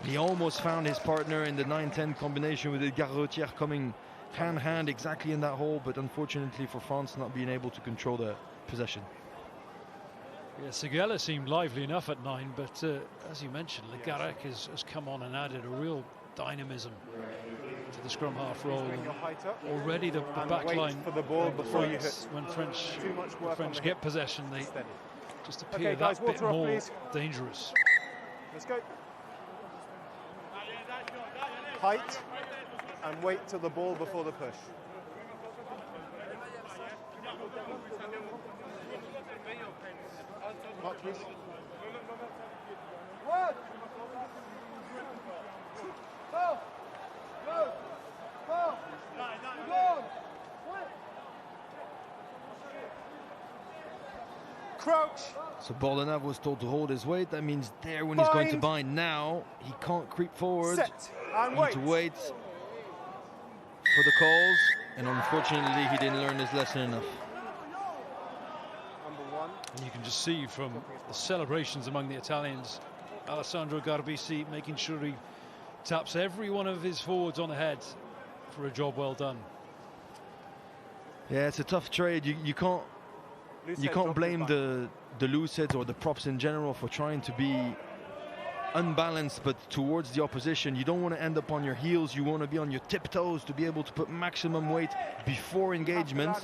S4: He almost found his partner in the 9-10 combination with Edgar Rotier coming hand-hand exactly in that hole, but unfortunately for France, not being able to control the possession.
S1: Yeah, Seguela seemed lively enough at 9, but as you mentioned, Le Garec has come on and added a real dynamism to the scrum half role. Already the back line
S3: for the ball before you hit.
S1: When French get possession, they just appear
S3: guys,
S1: that bit
S3: off,
S1: more
S3: please.
S1: dangerous.
S3: Let's go. Height and wait to the ball before the push. Mark, please. Crouch.
S4: So Bordenave was told to hold his weight. That means there when he's going to bind now, he can't creep forward.
S3: Set and
S4: He needs to wait for the calls, and unfortunately he didn't learn his lesson enough.
S1: And you can just see from the celebrations among the Italians, Alessandro Garbisi making sure he taps every one of his forwards on the head for a job well done.
S4: Yeah, it's a tough trade. You can't blame the loose heads or the props in general for trying to be unbalanced, but towards the opposition. You don't want to end up on your heels. You want to be on your tiptoes to be able to put maximum weight before engagement.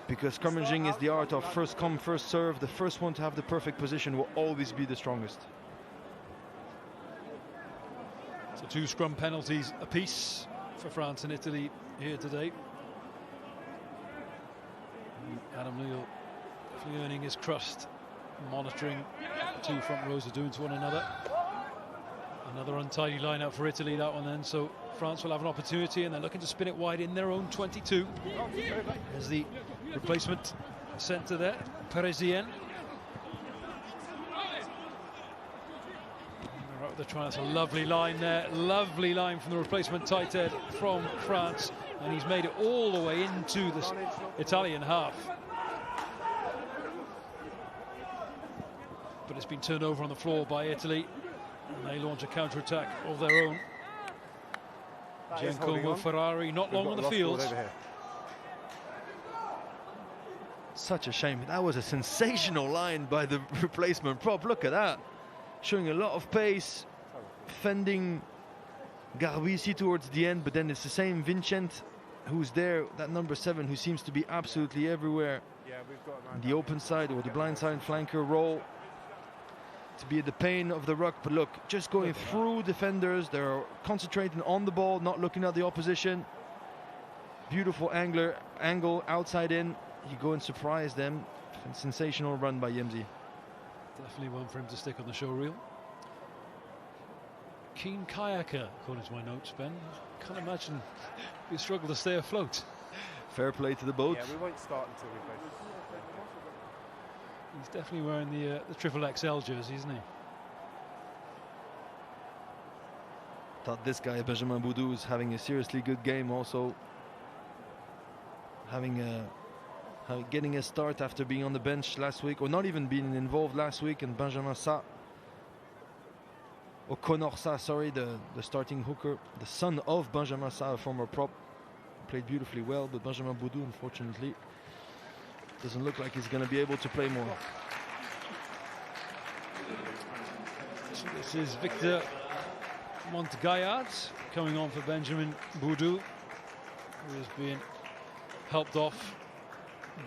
S4: Because scrummaging is the art of first come, first serve. The first one to have the perfect position will always be the strongest.
S1: So 2 scrum penalties apiece for France and Italy here today. Adam Neal definitely earning his crust, monitoring what the 2 front rows are doing to one another. Another untidy lineup for Italy, that one then. So France will have an opportunity, and they're looking to spin it wide in their own 22. There's the replacement centre there, Parisien. out the try. That's a lovely line there. Lovely line from the replacement tight head from France. And he's made it all the way into the Italian half. But it's been turned over on the floor by Italy. And they launch a counter-attack of their own. Giacomo Ferrari not long on the field.
S4: Such a shame. That was a sensational line by the replacement prop. Look at that. Showing a lot of pace, fending Garbisi towards the end, but then it's the same Vincent who's there, that number 7, who seems to be absolutely everywhere.
S3: Yeah, we've got
S4: The open side or the blind side flanker role to be at the pain of the ruck. But look, just going through defenders, they're concentrating on the ball, not looking at the opposition. Beautiful angle outside in. You go and surprise them. Sensational run by Yemzi.
S1: Definitely one for him to stick on the show reel. Keen kayaker, according to my notes, Ben. Can't imagine you struggle to stay afloat.
S4: Fair play to the boat.
S3: Yeah, we won't start until we play.
S1: He's definitely wearing the triple XL jersey, isn't he?
S4: Thought this guy, Benjamin Boudou, is having a seriously good game also. Getting a start after being on the bench last week, or not even being involved last week, and Benjamin Sa, or Conor Sa, sorry, the starting hooker, the son of Benjamin Sa, a former prop, played beautifully well, but Benjamin Boudou, unfortunately, doesn't look like he's going to be able to play more.
S1: So this is Victor Montgaillard coming on for Benjamin Boudou, who is being helped off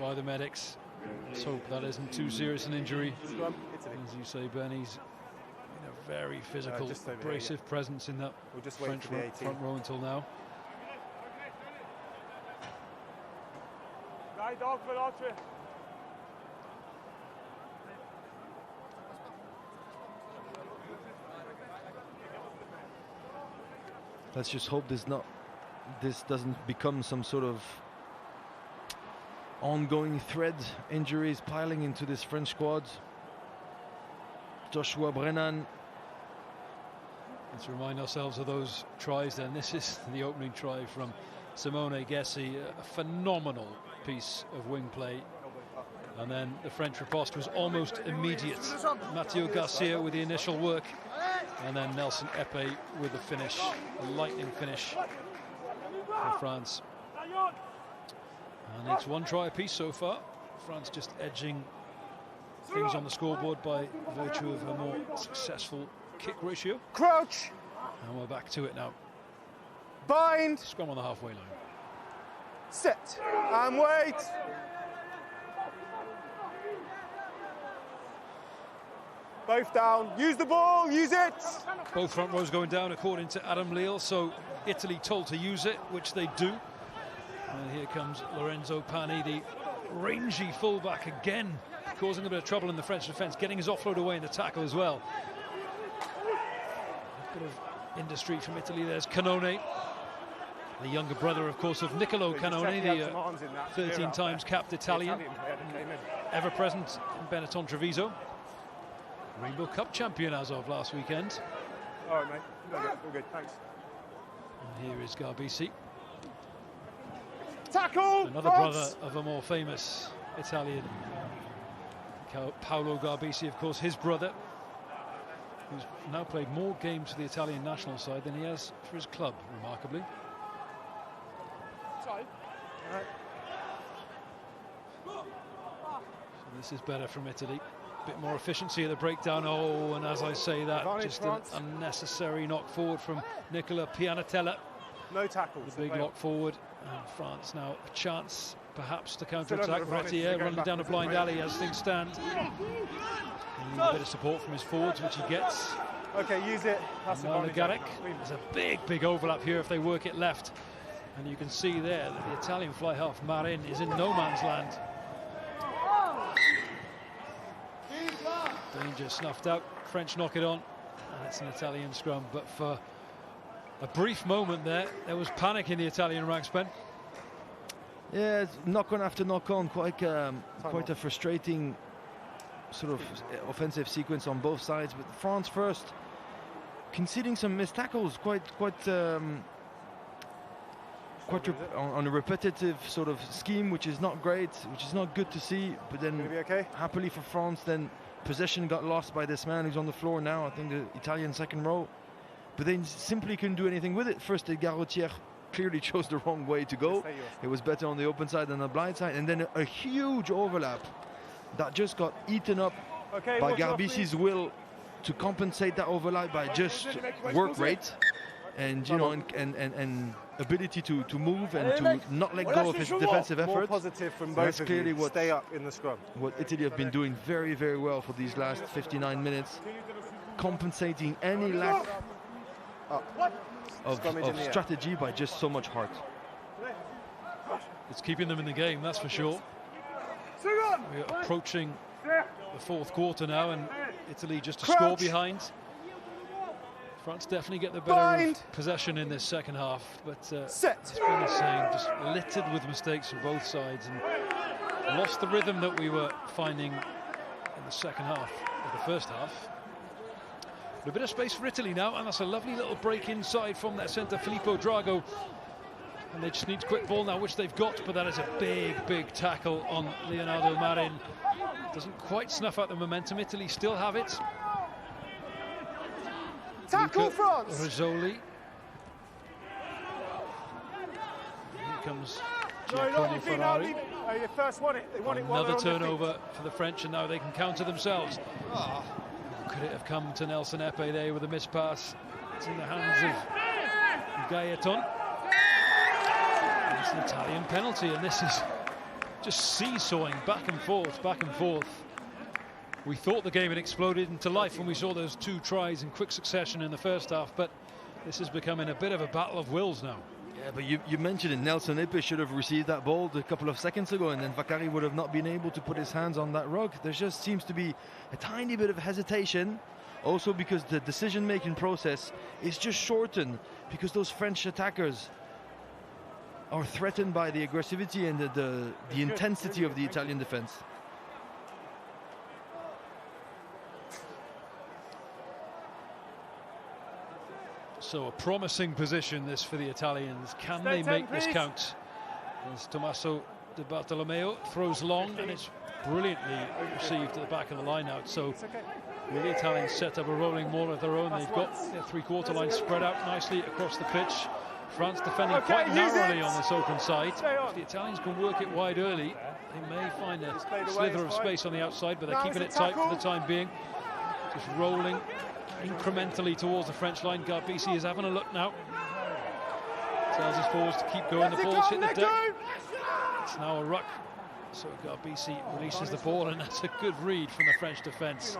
S1: by the medics. Let's hope that isn't too serious an injury. As you say, Ben, he's in a very physical, abrasive presence in that French front row until now.
S4: Let's just hope this doesn't become some sort of ongoing thread. Injuries piling into this French squad. Joshua Brennan.
S1: Let's remind ourselves of those tries then. This is the opening try from Simone Gessi, a phenomenal piece of wing play. And then the French riposte was almost immediate. Mathieu Garcia with the initial work, and then Nelson Epe with the finish, a lightning finish for France. And it's one try apiece so far. France just edging things on the scoreboard by virtue of a more successful kick ratio.
S3: Crouch!
S1: And we're back to it now.
S3: Bind!
S1: Scrum on the halfway line.
S3: Sit! And wait! Both down. Use the ball, use it!
S1: Both front rows going down according to Adam Leal, so Italy told to use it, which they do. And here comes Lorenzo Pani, the rangy fullback again, causing a bit of trouble in the French defence, getting his offload away in the tackle as well. A bit of industry from Italy. There's Cannone, the younger brother, of course, of Niccolo Cannone, the 13 times capped Italian, ever present in Benetton Treviso. Rainbow Cup champion as of last weekend.
S3: All right, mate. All good, thanks.
S1: And here is Garbisi.
S3: Tackle!
S1: Another brother of a more famous Italian, Paolo Garbisi, of course, his brother, who's now played more games for the Italian national side than he has for his club, remarkably.
S3: Sorry. All right.
S1: So this is better from Italy. Bit more efficiency at the breakdown. Oh, and as I say that, just an unnecessary knock forward from Nicola Pianatella.
S3: No tackles.
S1: The big knock forward. And France now a chance, perhaps, to counter-attack. Retier running down a blind alley as things stand. A bit of support from his forwards, which he gets.
S3: Okay, use it.
S1: Now Garek. There's a big overlap here if they work it left. And you can see there that the Italian fly half, Marin, is in no man's land. Danger snuffed out. French knock it on, and it's an Italian scrum. But for a brief moment there was panic in the Italian ranks, Ben.
S4: Yeah, it's knock-on after knock-on. Quite a frustrating sort of offensive sequence on both sides. But France first, conceding some missed tackles, on a repetitive sort of scheme, which is not great, which is not good to see. But then, happily for France, then possession got lost by this man who's on the floor now. I think the Italian second row, but they simply couldn't do anything with it. First, the Garotier clearly chose the wrong way to go. It was better on the open side than the blind side, and then a huge overlap that just got eaten up by Garbisi's will to compensate that overlap by just work rate and and ability to move and to not let go of his defensive effort.
S3: More positive from both of you. Stay up in the scrum.
S4: What Italy have been doing very, very well for these last 59 minutes, compensating any lack of strategy by just so much heart.
S1: It's keeping them in the game, that's for sure. We're approaching the fourth quarter now, and Italy just a score behind. France definitely get the better of possession in this second half, but as Ben is saying, just littered with mistakes from both sides, and lost the rhythm that we were finding in the second half, or the first half. But a bit of space for Italy now, and that's a lovely little break inside from their centre, Filippo Drago. And they just need a quick ball now, which they've got, but that is a big, big tackle on Leonardo Marin. Doesn't quite snuff out the momentum. Italy still have it.
S3: Tackle France!
S1: Rizzoli. Here comes Giacomo Ferrari.
S3: You first won it. They won it.
S1: Another turnover for the French, and now they can counter themselves. Could it have come to Nelson Epe there with a missed pass? It's in the hands of Gaeton. It's an Italian penalty, and this is just seesawing back and forth, back and forth. We thought the game had exploded into life when we saw those two tries in quick succession in the first half, but this is becoming a bit of a battle of wills now.
S4: Yeah, but you mentioned it. Nelson Epe should have received that ball a couple of seconds ago, and then Vakari would have not been able to put his hands on that rug. There just seems to be a tiny bit of hesitation, also because the decision-making process is just shortened, because those French attackers are threatened by the aggressivity and the intensity of the Italian defense.
S1: So a promising position this for the Italians. Can they make this count? As Tommaso Di Bartolomeo throws long, and it's brilliantly received at the back of the line out. So will the Italians set up a rolling maul of their own? They've got their three-quarter line spread out nicely across the pitch. France defending quite narrowly on this open side. If the Italians can work it wide early, they may find a slither of space on the outside, but they're keeping it tight for the time being. Just rolling incrementally towards the French line. Garbisi is having a look now. Tells his forwards to keep going. The ball's hit the deck. It's now a ruck. So Garbisi releases the ball, and that's a good read from the French defence.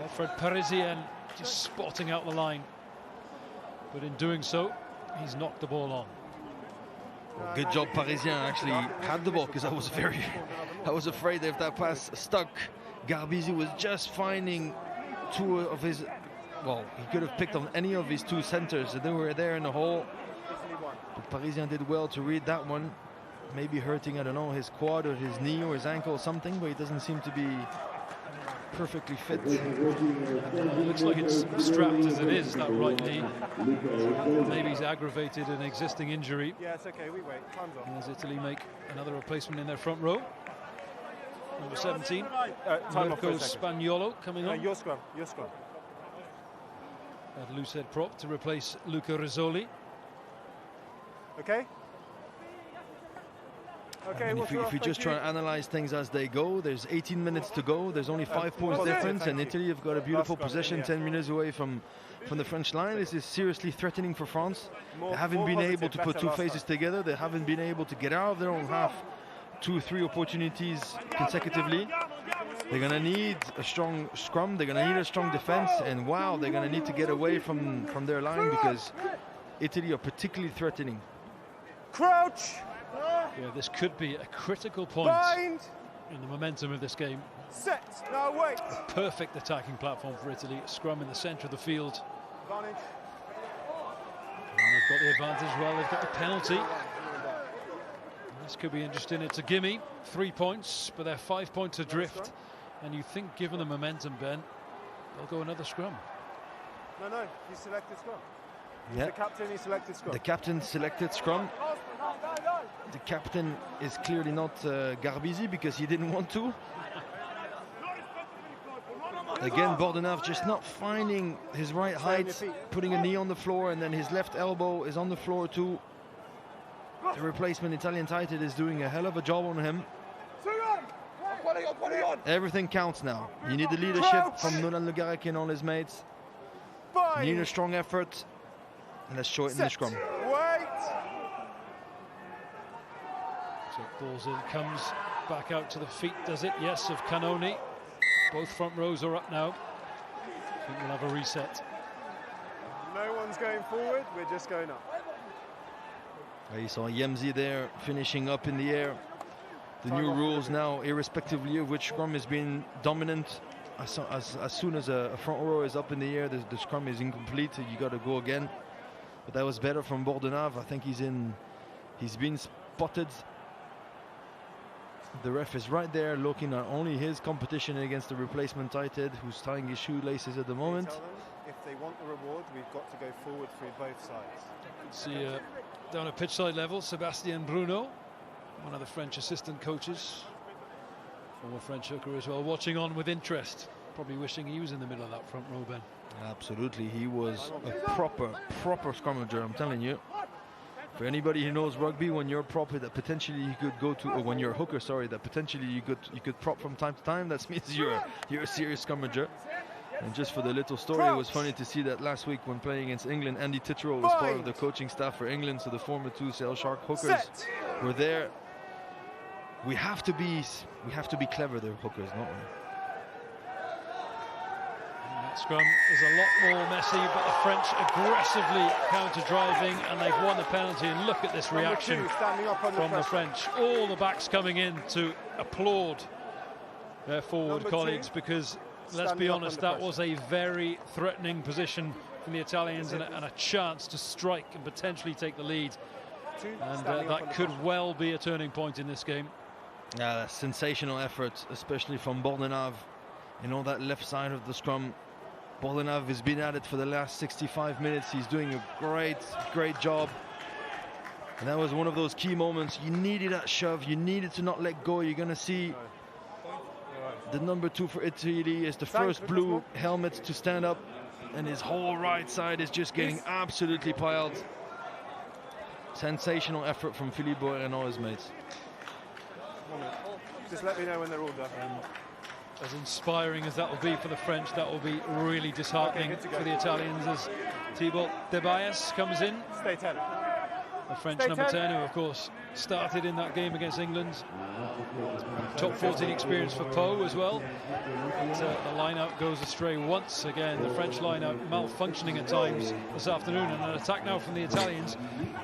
S1: Alfred Parisien just spotting out the line. But in doing so, he's knocked the ball on.
S4: Well, good job, Parisien actually had the ball, because I was afraid if that pass stuck, Garbisi was just finding two of his, well, he could have picked on any of his two centers, they were there in the hole. But Parisien did well to read that one. Maybe hurting, I don't know, his quad or his knee or his ankle or something, but he doesn't seem to be perfectly fit.
S1: It looks like it's strapped as it is, that right knee. Maybe he's aggravated an existing injury.
S3: Yeah, it's okay, we wait. Time's up.
S1: As Italy make another replacement in their front row. Number 17,
S3: Marco
S1: Spagnolo coming on.
S3: Your scrum, your scrum.
S1: That loose head prop to replace Luca Rizzoli.
S3: Okay. Okay,
S4: I mean, if we just try and analyze things as they go, there's 18 minutes to go. There's only 5 points difference, and Italy have got a beautiful possession 10 minutes away from the French line. This is seriously threatening for France. They haven't been able to put two phases together. They haven't been able to get out of their own half 2-3 opportunities consecutively. They're going to need a strong scrum. They're going to need a strong defense, and wow, they're going to need to get away from their line, because Italy are particularly threatening.
S3: Crouch!
S1: Yeah, this could be a critical point in the momentum of this game.
S3: Set, now wait.
S1: A perfect attacking platform for Italy. A scrum in the centre of the field.
S3: Advantage.
S1: And they've got the advantage, well, they've got the penalty. This could be interesting. It's a gimme, 3 points, but they're 5 points adrift. And you think, given the momentum, Ben, they'll go another scrum.
S3: No, he selected scrum.
S4: Yeah.
S3: The captain, he selected scrum.
S4: The captain selected scrum. The captain is clearly not Garbisi because he didn't want to. Again, Bordenave just not finding his right height, putting a knee on the floor, and then his left elbow is on the floor too. The replacement Italian tighthead is doing a hell of a job on him. Everything counts now. You need the leadership from Nolan Le Garec and all his mates. You need a strong effort. And let's show it in the scrum.
S1: So Balzil comes back out to the feet, does it? Yes, of Canoni. Both front rows are up now. I think we'll have a reset.
S3: No one's going forward, we're just going up.
S4: You saw Yemzi there finishing up in the air. The new rules now, irrespectively of which scrum is being dominant, as soon as a front row is up in the air, the scrum is incomplete, you got to go again. But that was better from Bordenave. I think he's been spotted. The ref is right there looking at only his competition against the replacement tighthead who's tying his shoelaces at the moment.
S3: Tell them if they want the reward, we've got to go forward through both sides.
S1: See down at pitch side level, Sebastien Bruno, one of the French assistant coaches, former French hooker as well, watching on with interest, probably wishing he was in the middle of that front row, Ben.
S4: Absolutely, he was a proper scrummager, I'm telling you. For anybody who knows rugby, when you're proper, that potentially you could go to, or when you're a hooker, sorry, that potentially you could prop from time to time. That means you're a serious scrummager. And just for the little story, it was funny to see that last week when playing against England, Andy Titterell was part of the coaching staff for England, so the former two Sail Shark hookers were there. We have to be clever, the hookers, don't we?
S1: That scrum is a lot more messy, but the French aggressively counter-driving, and they've won the penalty. And look at this reaction from the French. All the backs coming in to applaud their forward colleagues, because let's be honest, that was a very threatening position from the Italians, and a chance to strike and potentially take the lead. And that could well be a turning point in this game.
S4: Yeah, sensational effort, especially from Bordenave. You know, that left side of the scrum. Bordenave has been at it for the last 65 minutes. He's doing a great job. And that was one of those key moments. You needed that shove. You needed to not let go. You're going to see the number 2 for Italy is the first blue helmet to stand up. And his whole right side is just getting absolutely piled. Sensational effort from Philippe Boer and all his mates.
S3: Just let me know when they're all done.
S1: As inspiring as that will be for the French, that will be really disheartening for the Italians as Thibaut Debayes comes in.
S3: Stay 10.
S1: The French number 10, who of course started in that game against England. Top 14 experience for Poe as well. But, the line-out goes astray once again. The French line-out malfunctioning at times this afternoon, and an attack now from the Italians.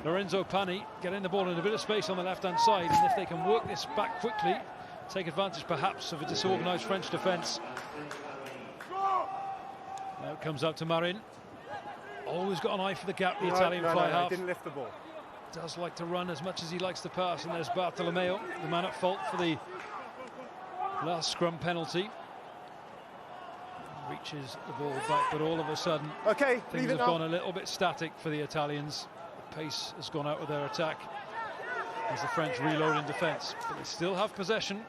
S1: Lorenzo Pani getting the ball in a bit of space on the left-hand side, and if they can work this back quickly, take advantage perhaps of a disorganised French defence. Now it comes out to Marin. Always got an eye for the gap, the Italian fly half.
S3: Didn't lift the ball.
S1: Does like to run as much as he likes to pass, and there's Bartolomeo, the man at fault for the last scrum penalty. Reaches the ball back, but all of a sudden things have gone a little bit static for the Italians. The pace has gone out with their attack as the French reload in defence, but they still have possession.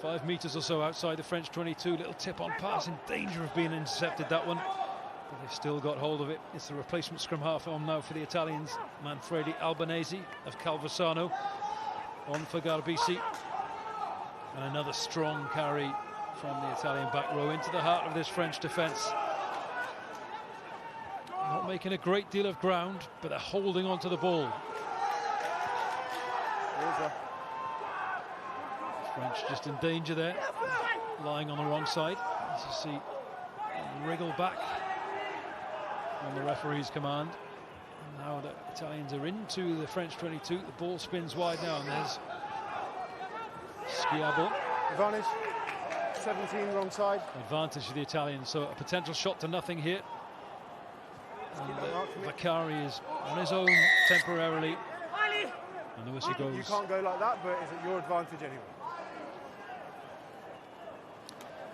S1: 5 metres or so outside the French 22. Little tip on pass, in danger of being intercepted, that one. But they've still got hold of it. It's the replacement scrum half on now for the Italians. Manfredi Albanese of Calvasano on for Garbisi. And another strong carry from the Italian back row into the heart of this French defence. Not making a great deal of ground, but they're holding on to the ball. French just in danger there, lying on the wrong side. As you see, wriggle back on the referee's command. And now the Italians are into the French 22. The ball spins wide now, and there's Schiavo.
S3: Advantage, 17 wrong side.
S1: Advantage for the Italians, so a potential shot to nothing here. And Vakari is on his own temporarily. And the whistle goes.
S3: You can't go like that, but is it your advantage anyway?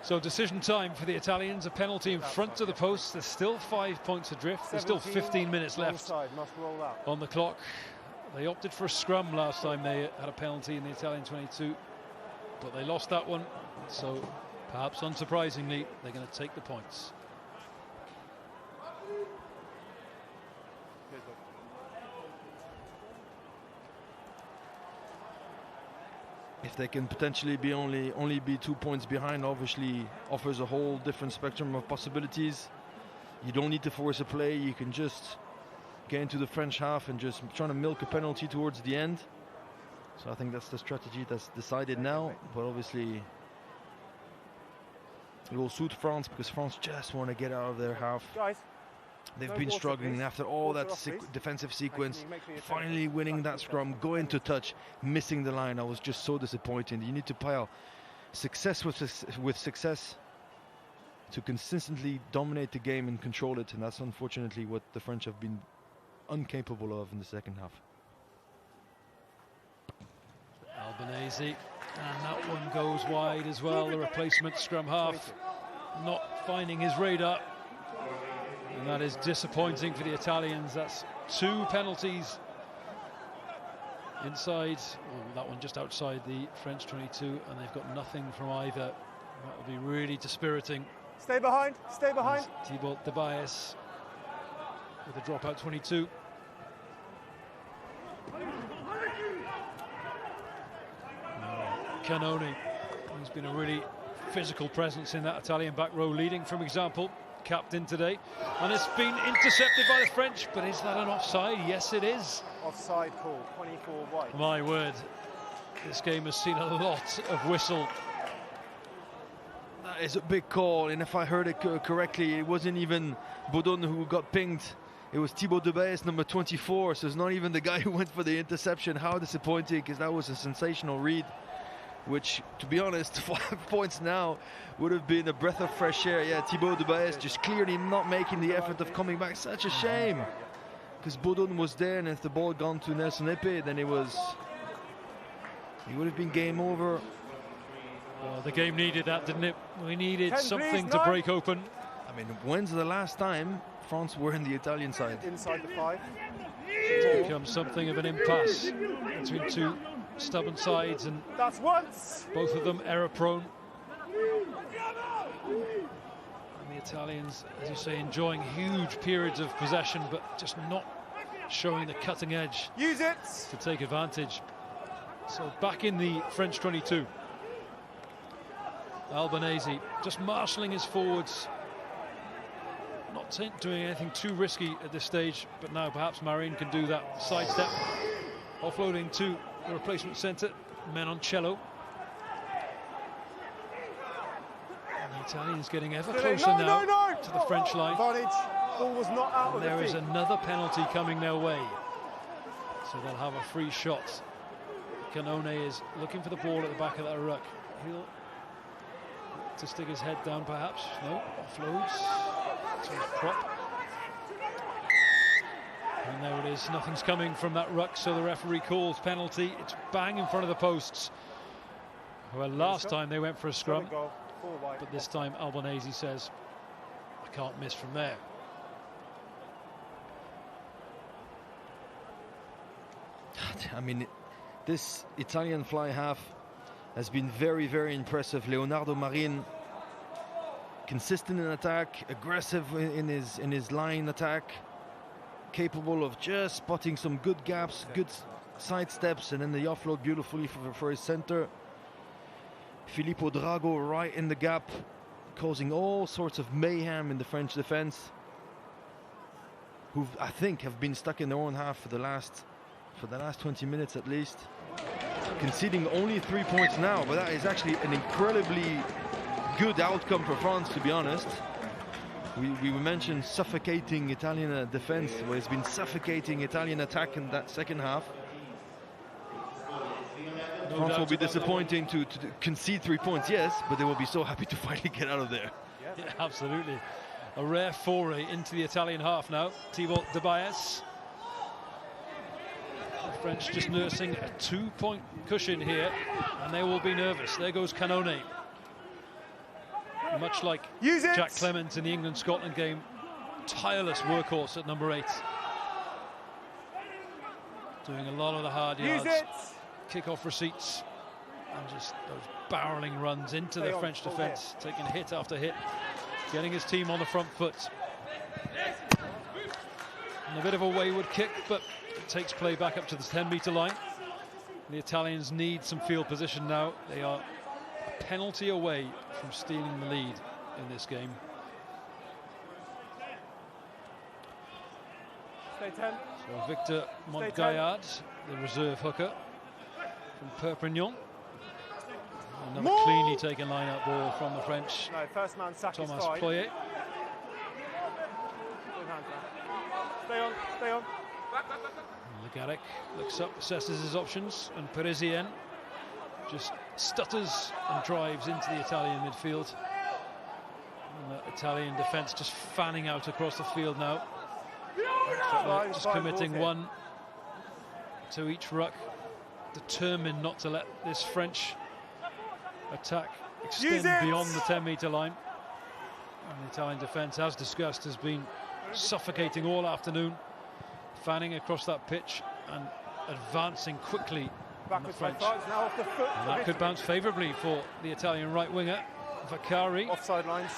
S1: So decision time for the Italians, a penalty in front of the post. There's still 5 points adrift. There's still 15 minutes left
S3: must roll out.
S1: on the clock. They opted for a scrum last time they had a penalty in the Italian 22, but they lost that one. So perhaps unsurprisingly, they're going to take the points.
S4: If they can potentially be only be 2 points behind, obviously offers a whole different spectrum of possibilities. You don't need to force a play. You can just get into the French half and just trying to milk a penalty towards the end. So I think that's the strategy that's decided now. But obviously it will suit France because France just want to get out of their half.
S3: Guys,
S4: they've been struggling after all that defensive sequence. Finally winning that scrum, going to touch, missing the line. I was just so disappointed. You need to pile success with success to consistently dominate the game and control it, and that's unfortunately what the French have been incapable of in the second half.
S1: Albanese, and that one goes wide as well. The replacement scrum half not finding his radar, and that is disappointing for the Italians. That's 2 penalties inside, that one just outside the French 22, and they've got nothing from either. That will be really dispiriting.
S3: Stay behind, stay behind.
S1: Thibaut Debayes with a dropout 22. Canone, who's been a really physical presence in that Italian back row, leading from example, captain today, and it's been intercepted by the French. But is that an offside? Yes, it is.
S3: Offside call, 24 wide.
S1: My word, this game has seen a lot of whistle.
S4: That is a big call, and if I heard it correctly, it wasn't even Baudon who got pinged. It was Thibaut Debayes, number 24, so it's not even the guy who went for the interception. How disappointing, because that was a sensational read, which, to be honest, 5 points now would have been a breath of fresh air. Yeah, Thibaut Debayes just clearly not making the effort of coming back. Such a shame, because Baudon was there, and if the ball had gone to Nelson Epe, then it would have been game over.
S1: Well, the game needed that, didn't it? We needed something to break open.
S4: I mean, when's the last time France were in the Italian side?
S3: Inside the 5.
S1: It's become something of an impasse between 2 stubborn sides, and
S3: that's once.
S1: Both of them error-prone. And the Italians, as you say, enjoying huge periods of possession, but just not showing the cutting edge.
S3: Use it
S1: to take advantage. So back in the French 22. Albanese just marshalling his forwards, not doing anything too risky at this stage, but now perhaps Marine can do that sidestep, offloading to the replacement centre, Menoncello. And the Italians getting ever closer now to the French line.
S3: Advantage. Ball was not out of the
S1: There is another penalty coming their way, so they'll have a free shot. Canone is looking for the ball at the back of that ruck. He'll to stick his head down, perhaps. No, offloads to his prop. And there it is, nothing's coming from that ruck, so the referee calls penalty. It's bang in front of the posts. Well, last time they went for a scrum, but this time Albanese says, I can't miss from there.
S4: I mean, this Italian fly half has been very, very impressive. Leonardo Marin, consistent in attack, aggressive in his line attack, capable of just spotting some good gaps, good side steps, and then the offload beautifully for his center. Filippo Drago right in the gap, causing all sorts of mayhem in the French defense, who I think have been stuck in their own half for the last 20 minutes at least. Conceding only 3 points now, but that is actually an incredibly good outcome for France, to be honest. We mentioned suffocating Italian defense. Well, it's been suffocating Italian attack in that second half. France will be disappointing to concede 3 points, yes, but they will be so happy to finally get out of there.
S1: Yeah, absolutely. A rare foray into the Italian half now. Thibaut Debayes. The French just nursing a 2-point cushion here, and they will be nervous. There goes Canone. much like
S3: Use it.
S1: Jack Clement in the England-Scotland game, tireless workhorse at number 8. Doing a lot of the hard yards,
S3: Use it.
S1: kick-off receipts, and just those barreling runs into the French defence, taking hit after hit, getting his team on the front foot. And a bit of a wayward kick, but it takes play back up to the 10-metre line. The Italians need some field position now. They are a penalty away from stealing the lead in this game.
S3: Stay 10.
S1: So Victor Montgaillard, the reserve hooker from Perpignan. Another cleanly taken line-out ball from the French.
S3: No, first man sack is
S1: Thomas
S3: fine.
S1: Ployer.
S3: Stay on, stay on.
S1: Legaric looks up, assesses his options, and Parisien just stutters and drives into the Italian midfield. And the Italian defence just fanning out across the field now. Just committing one to each ruck, determined not to let this French attack extend beyond the 10-metre line. And the Italian defence, as discussed, has been suffocating all afternoon, fanning across that pitch and advancing quickly on the French.
S3: Now off the foot.
S1: And that could bounce favourably for the Italian right winger, Vaccari.
S3: Offside lines.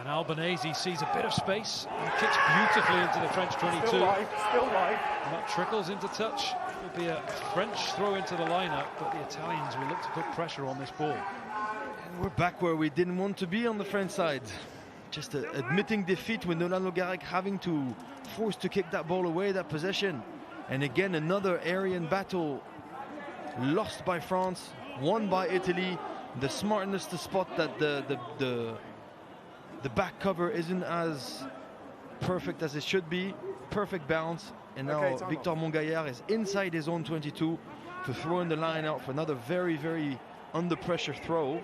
S1: And Albanese sees a bit of space and kicks beautifully into the French 22.
S3: Still live, still live.
S1: And that trickles into touch. It will be a French throw into the lineup, but the Italians will look to put pressure on this ball.
S4: And we're back where we didn't want to be on the French side. Just admitting defeat with Nolan Legaric having to force to kick that ball away, that possession. And again, another Aryan battle lost by France, won by Italy. The smartness to spot that the back cover isn't as perfect as it should be. Perfect bounce. And now Victor Montgaillard is inside his own 22 to throw in the line out for another very, very under pressure throw.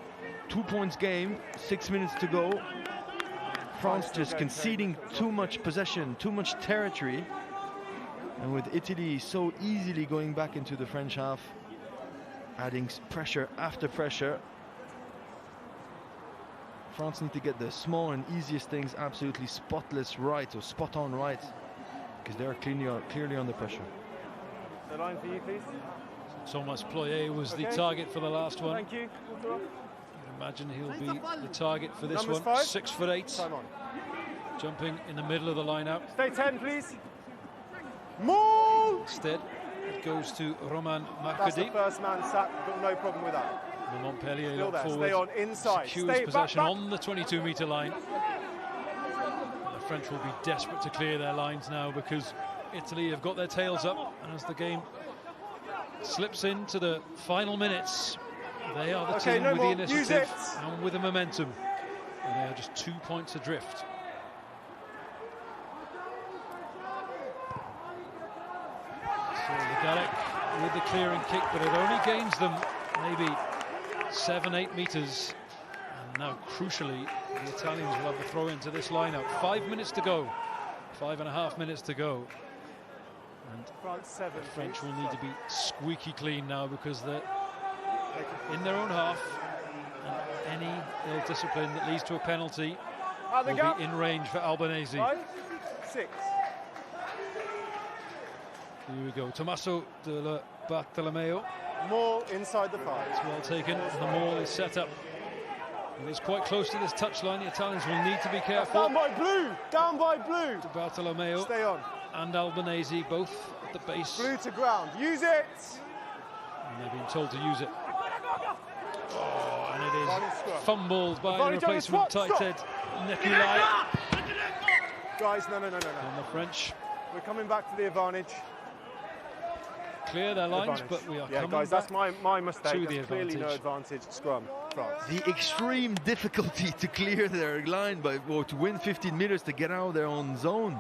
S4: 2 points game, 6 minutes to go. France just conceding too much possession, too much territory. And with Italy so easily going back into the French half, adding pressure after pressure. France need to get the small and easiest things absolutely spotless right, or spot on right, because they're clearly under pressure.
S3: The line for you, please.
S1: Thomas Ployer was the target for the last one.
S3: Thank you.
S1: You'd imagine he'll be the target for this
S3: Numbers
S1: one.
S3: 5.
S1: 6'8",
S3: Time on.
S1: jumping in the middle of the line-out.
S3: Stay 10, please. Maul!
S1: Instead, it goes to Roman
S3: That's the
S1: Marcadi.
S3: first man sack. Got no problem with that.
S1: The Montpellier
S3: Still
S1: look
S3: there.
S1: forward.
S3: Stay on inside.
S1: Secures
S3: Stay
S1: possession
S3: back.
S1: on the 22-metre line. The French will be desperate to clear their lines now because Italy have got their tails up, and as the game slips into the final minutes, they are the team with the initiative and with the momentum, and they are just 2 points adrift. So Legaric with the clearing kick, but it only gains them maybe 7-8 metres. And now, crucially, the Italians will have the throw into this lineup. 5 minutes to go, 5.5 minutes to go. And the French will need to be squeaky clean now because they're in their own half, and any ill discipline that leads to a penalty will be in range for Albanese.
S3: 5, 6.
S1: Here we go, Tommaso de Bartolomeo.
S3: More inside the 5.
S1: It's well taken, and the maul is set up. And it's quite close to this touchline. The Italians will need to be careful.
S3: Down by blue! Down by blue!
S1: De Bartolomeo
S3: Stay on.
S1: and Albanese both at the base.
S3: Blue to ground. Use it!
S1: And they've been told to use it. Oh, and it is fumbled by the replacement tight head, Nicolai.
S3: Guys, no.
S1: And the French
S3: We're coming back to the advantage.
S1: clear their lines, but we are coming
S3: guys,
S1: back
S3: that's my mistake.
S1: to the
S3: That's clearly no
S1: advantage.
S3: advantage. Scrum, France.
S4: The extreme difficulty to clear their line or to win 15 meters to get out of their own zone.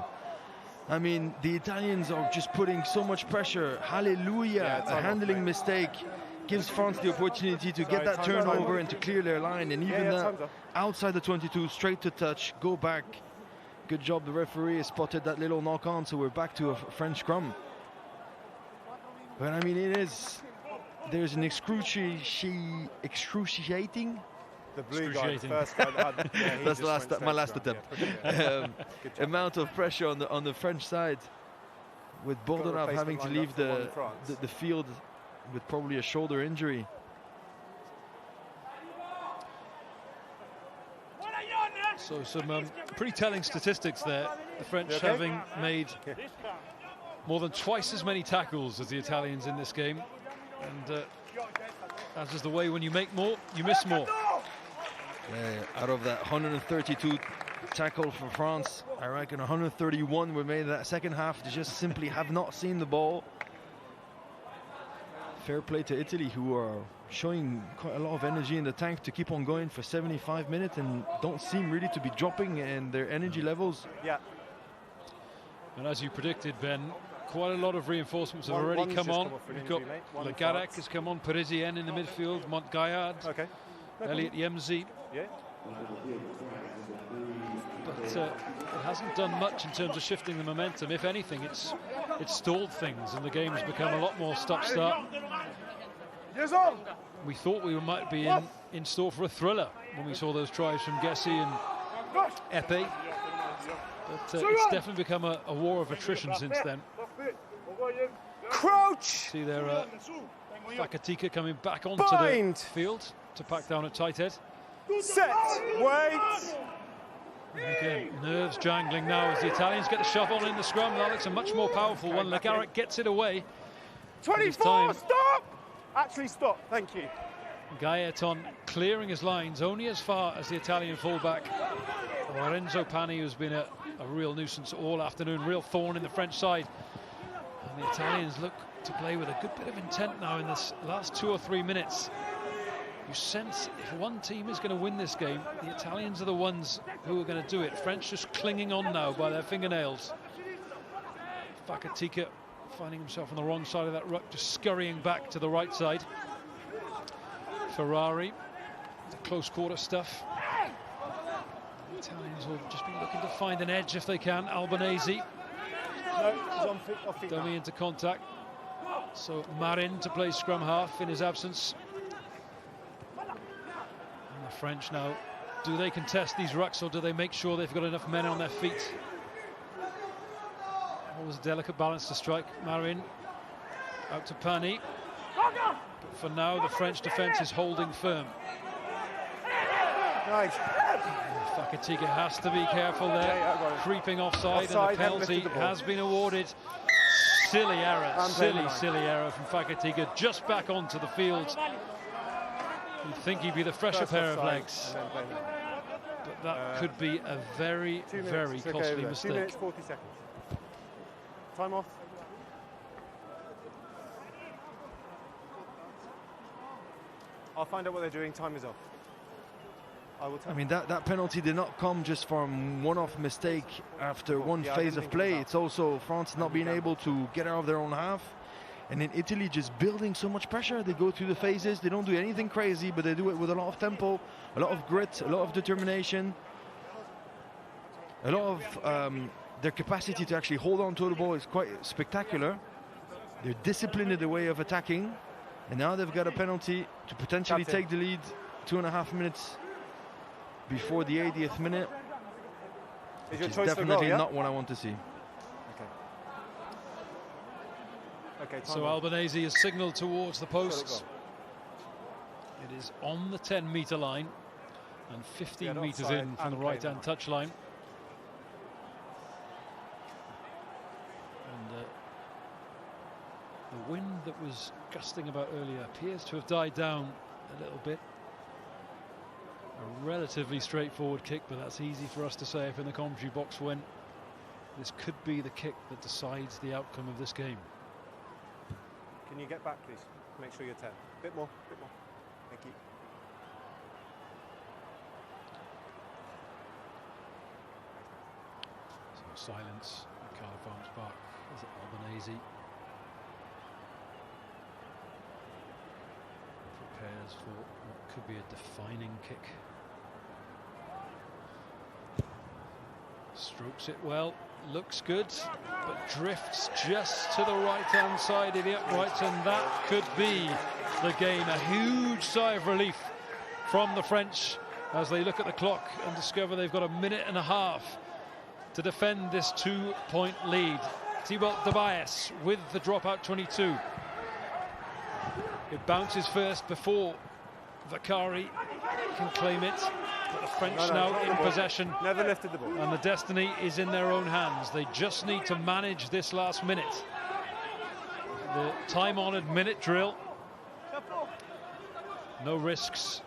S4: I mean, the Italians are just putting so much pressure. Hallelujah! A handling mistake gives France the opportunity to get that turnover and to clear their line. And even that outside the 22, straight to touch, go back. Good job, the referee has spotted that little knock on, so we're back to a French scrum. But I mean, there's an excruciating
S3: The blue guy, the
S1: excruciating.
S3: first guy that had. Yeah, he
S4: That's
S3: just
S4: the last,
S3: went straight
S4: my last
S3: to ground.
S4: attempt.
S3: Yeah, good job.
S4: Amount of pressure on the French side, with buildup having to leave the field with probably a shoulder injury.
S1: So some pretty telling statistics there. The French
S3: okay?
S1: having made more than twice as many tackles as the Italians in this game. And as is the way, when you make more, you miss more.
S4: Out of that 132 tackle for France, I reckon 131 were made in that second half. They just simply have not seen the ball. Fair play to Italy, who are showing quite a lot of energy in the tank to keep on going for 75 minutes and don't seem really to be dropping in their energy levels.
S3: Yeah.
S1: And as you predicted, Ben, quite a lot of reinforcements have already come on. We've got Le Garec has come on, Parisien in the midfield, Montgaillard,
S3: Okay.
S1: Elliot Yemzi.
S3: Yeah.
S1: But it hasn't done much in terms of shifting the momentum. If anything, it's stalled things, and the game's become a lot more stop-start. We thought we might be in store for a thriller when we saw those tries from Gessi and Epe. But it's definitely become a war of attrition since then.
S3: Crouch!
S1: See there, Fakatika coming back onto the field to pack down at tight head.
S3: Set! Wait!
S1: And again, nerves jangling now as the Italians get the shove on in the scrum. That looks a much more powerful one. Le Garec gets it away.
S3: 24, stop! Actually, stop, thank you.
S1: Gaeton clearing his lines only as far as the Italian fullback Lorenzo Pani, who's been a real nuisance all afternoon, real thorn in the French side. And the Italians look to play with a good bit of intent now in this last 2 or 3 minutes. You sense if one team is going to win this game, the Italians are the ones who are going to do it. French just clinging on now by their fingernails. Fakatika finding himself on the wrong side of that ruck, just scurrying back to the right side. Ferrari, the close quarter stuff. The Italians will just be looking to find an edge if they can. Albanese,
S3: No, he's off feet
S1: dummy
S3: now.
S1: into contact. So Marin to play scrum half in his absence. And the French now, do they contest these rucks, or do they make sure they've got enough men on their feet? Always a delicate balance to strike. Marin out to Pani. But for now, the French defence is holding firm.
S3: Nice.
S1: Fakatika has to be careful there. Creeping offside, and the penalty has been awarded. Silly error, silly error from Fakatika, just back onto the field. You'd think he'd be the fresher pair of legs. But that could be a very, very costly mistake.
S3: 2 minutes, 40 seconds. Time off. I'll find out what they're doing. Time is off. I will tell.
S4: I mean, that penalty did not come just from one-off mistake after one phase of play. It's also France not being able to get out of their own half. And then Italy just building so much pressure. They go through the phases. They don't do anything crazy, but they do it with a lot of tempo, a lot of grit, a lot of determination, a lot of their capacity to actually hold on to the ball is quite spectacular. They're disciplined in the way of attacking, and now they've got a penalty to potentially take the lead 2.5 minutes before the 80th minute.
S3: Is your
S4: Which
S3: choice
S4: is definitely
S3: for goal, yeah?
S4: not what I want to see.
S3: Okay,
S1: So Albanese is signalled towards the posts. It is on the 10-metre line and 15 metres in from the right-hand touchline. And the wind that was gusting about earlier appears to have died down a little bit. A relatively straightforward kick, but that's easy for us to say up in the commentary box when this could be the kick that decides the outcome of this game.
S3: Can you get back, please? Make sure you're 10. Bit more, bit more. Thank you.
S1: So silence at Cardiff Arms Park as Albanese prepares for what could be a defining kick. Strokes it well, looks good, but drifts just to the right-hand side of the uprights, and that could be the game. A huge sigh of relief from the French as they look at the clock and discover they've got a minute and a half to defend this 2-point lead. Thibaut Tobias with the dropout 22. It bounces first before Vakari can claim it, but the French now in possession.
S3: Never lifted the ball.
S1: And the destiny is in their own hands. They just need to manage this last minute. The time-honoured minute drill. No risks.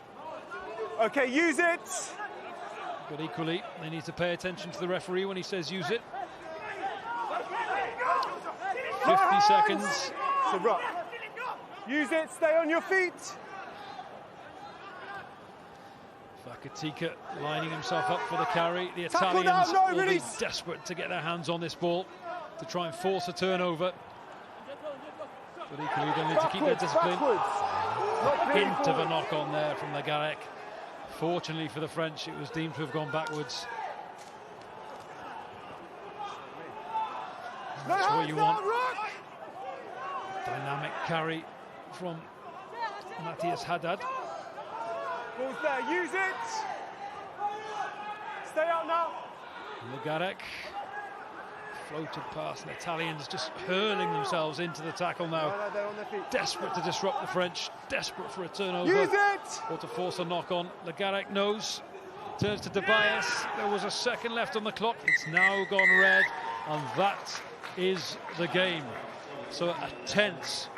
S3: Okay, use it.
S1: But equally, they need to pay attention to the referee when he says use it. 50 seconds.
S3: So rock. Use it, stay on your feet.
S1: Vakatika lining himself up for the carry. The Italians will be desperate to get their hands on this ball to try and force a turnover. But equally, they'll need to keep their discipline. Hint of a knock on there from Legarec. Fortunately for the French, it was deemed to have gone backwards. That's what you want. Dynamic carry from Matthias Haddad.
S3: Ball's there, use it. Stay out now.
S1: Legarec floated past, and the Italians just hurling themselves into the tackle now.
S3: They're on their feet.
S1: Desperate to disrupt the French, desperate for a turnover.
S3: Use it!
S1: Or to force a knock on. Legarec knows, turns to Tobias. There was a second left on the clock. It's now gone red, and that is the game. So a tense,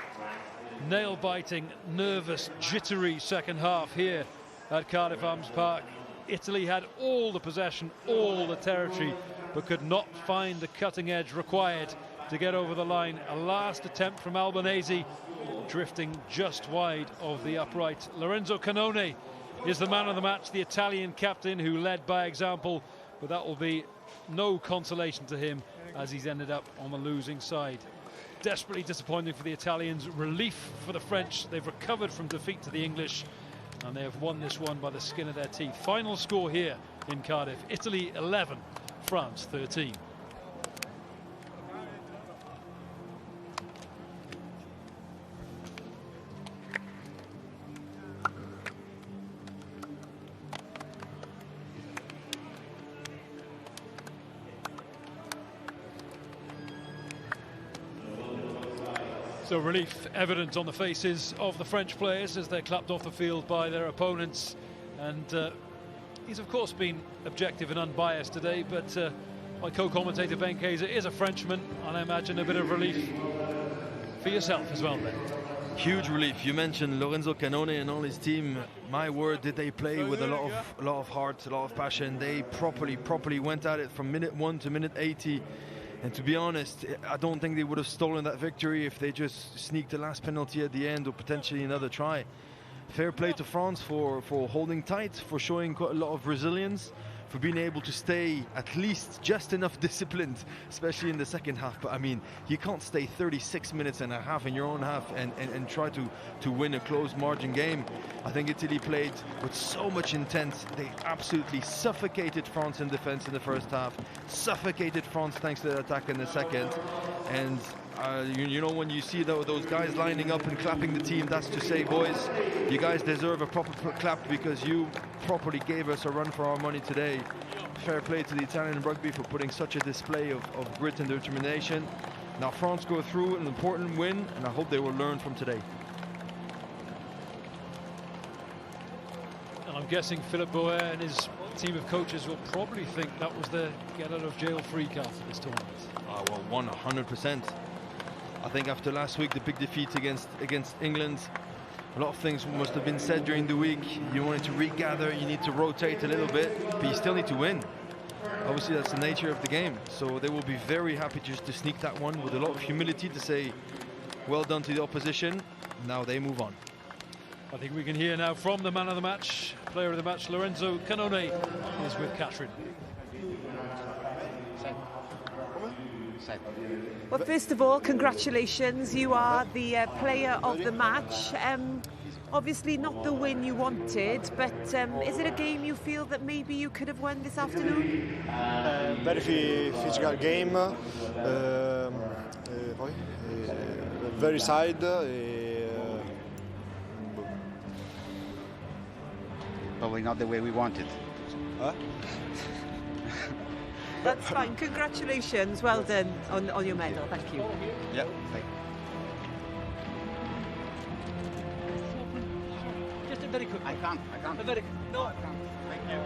S1: nail-biting, nervous, jittery second half here at Cardiff Arms Park. Italy had all the possession, all the territory, but could not find the cutting edge required to get over the line. A last attempt from Albanese, drifting just wide of the upright. Lorenzo Cannone is the man of the match, the Italian captain who led by example, but that will be no consolation to him as he's ended up on the losing side. Desperately disappointing for the Italians, relief for the French. They've recovered from defeat to the English, and they have won this one by the skin of their teeth. Final score here in Cardiff: Italy 11, France 13. So relief evident on the faces of the French players as they're clapped off the field by their opponents. And he's of course been objective and unbiased today, but my co-commentator Ben Kaiser is a Frenchman, and I imagine a bit of relief for yourself as well, Ben.
S4: Huge relief. You mentioned Lorenzo Cannone and all his team. My word, did they play with a lot of heart, a lot of passion. They properly went at it from minute 1 to minute 80. And to be honest, I don't think they would have stolen that victory if they just sneaked the last penalty at the end, or potentially another try. Fair play to France for holding tight, for showing quite a lot of resilience, for being able to stay at least just enough disciplined, especially in the second half. But I mean, you can't stay 36 minutes and a half in your own half and try to win a close margin game. I think Italy played with so much intent. They absolutely suffocated France in defense in the first half, suffocated France thanks to the attack in the second. And you know, when you see those guys lining up and clapping the team, that's to say, boys, you guys deserve a proper clap because you properly gave us a run for our money today. Fair play to the Italian rugby for putting such a display of grit and determination. Now France go through an important win, and I hope they will learn from today.
S1: And I'm guessing Philippe Boer and his team of coaches will probably think that was the get-out-of-jail-free card for this tournament.
S4: Oh, well, 100%. I think after last week, the big defeat against England, a lot of things must have been said during the week. You wanted to regather, you need to rotate a little bit, but you still need to win. Obviously, that's the nature of the game. So they will be very happy just to sneak that one with a lot of humility to say, well done to the opposition. Now they move on.
S1: I think we can hear now from the man of the match, player of the match, Lorenzo Cannone, is with Catherine.
S6: Well, first of all, congratulations. You are the player of the match. Obviously not the win you wanted, but is it a game you feel that maybe you could have won this afternoon?
S7: Very physical game, very side.
S8: probably not the way we wanted.
S7: Huh?
S6: That's fine. Congratulations. Well done on your medal. Thank you.
S8: Yeah, thank you.
S9: Just a very quick one.
S8: I can't.
S9: A very no.
S8: I can't. Thank you.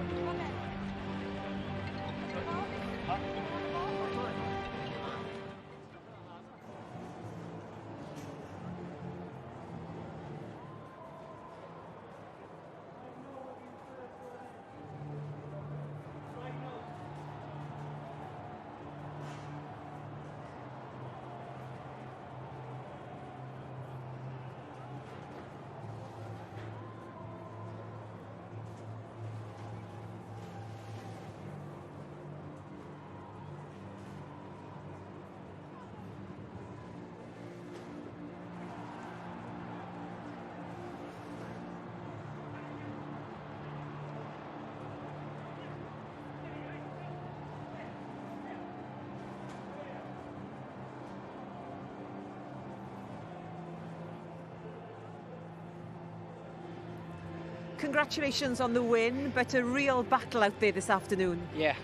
S6: Congratulations on the win, but a real battle out there this afternoon.
S10: Yeah,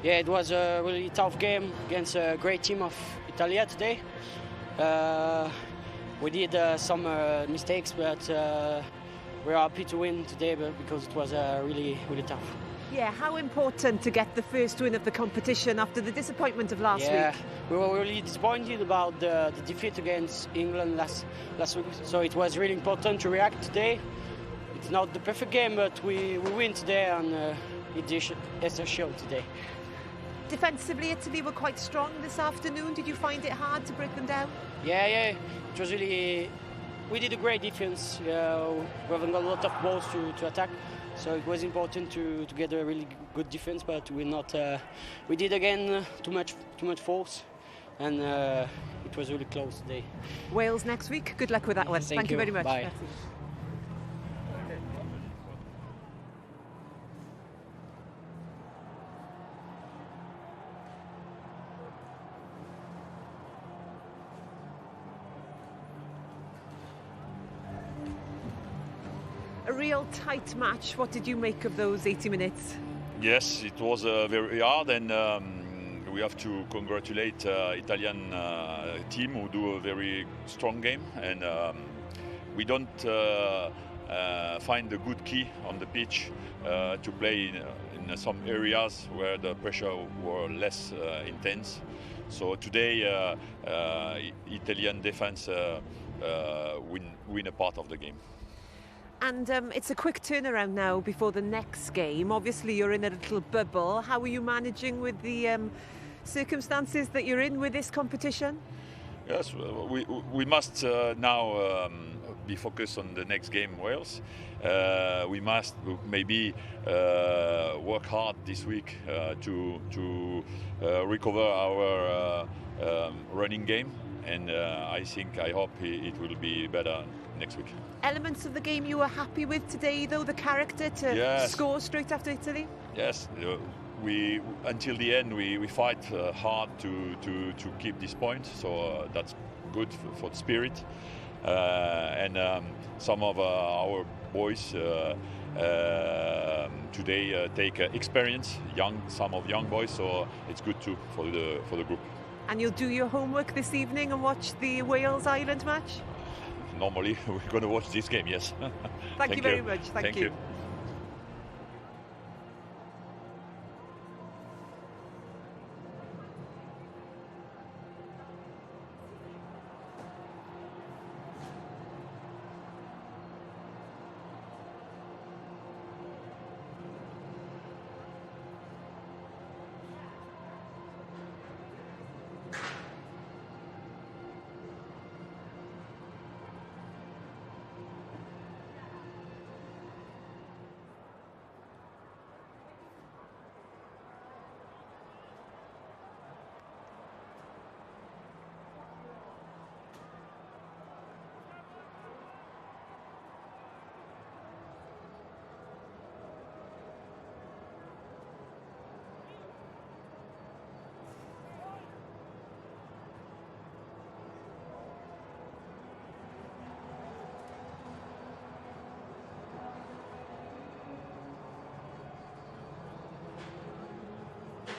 S10: it was a really tough game against a great team of Italia today. We did some mistakes, but we're happy to win today because it was really tough.
S6: Yeah, how important to get the first win of the competition after the disappointment of last week?
S10: We were really disappointed about the defeat against England last week, so it was really important to react today. It's not the perfect game, but we win today, and it's a show today.
S6: Defensively, Italy were quite strong this afternoon. Did you find it hard to break them down?
S10: Yeah. It was really... We did a great defense. We haven't got a lot of balls to attack, so it was important to get a really good defense, but we're not... we did again too much force, and it was really close today.
S6: Wales next week. Good luck with that one. Thank you very much.
S10: Bye.
S6: Merci. A real tight match. What did you make of those 80 minutes?
S11: Yes, it was very hard, and we have to congratulate Italian team who do a very strong game, and we don't find a good key on the pitch to play in some areas where the pressure were less intense. So today, Italian defense win a part of the game.
S6: And it's a quick turnaround now before the next game. Obviously, you're in a little bubble. How are you managing with the circumstances that you're in with this competition?
S11: Yes, we must now be focused on the next game, Wales. We must maybe work hard this week to recover our running game, and I hope it will be better next week.
S6: Elements of the game you were happy with today, though, the character to score straight after Italy?
S11: Yes, we until the end we fight hard to keep this point, so that's good for the spirit. And some of our boys today take experience, some of young boys, so it's good too for the group.
S6: And you'll do your homework this evening and watch the Wales-Ireland match?
S11: Normally, we're going to watch this game, yes.
S6: Thank you very much. Thank you.
S11: you.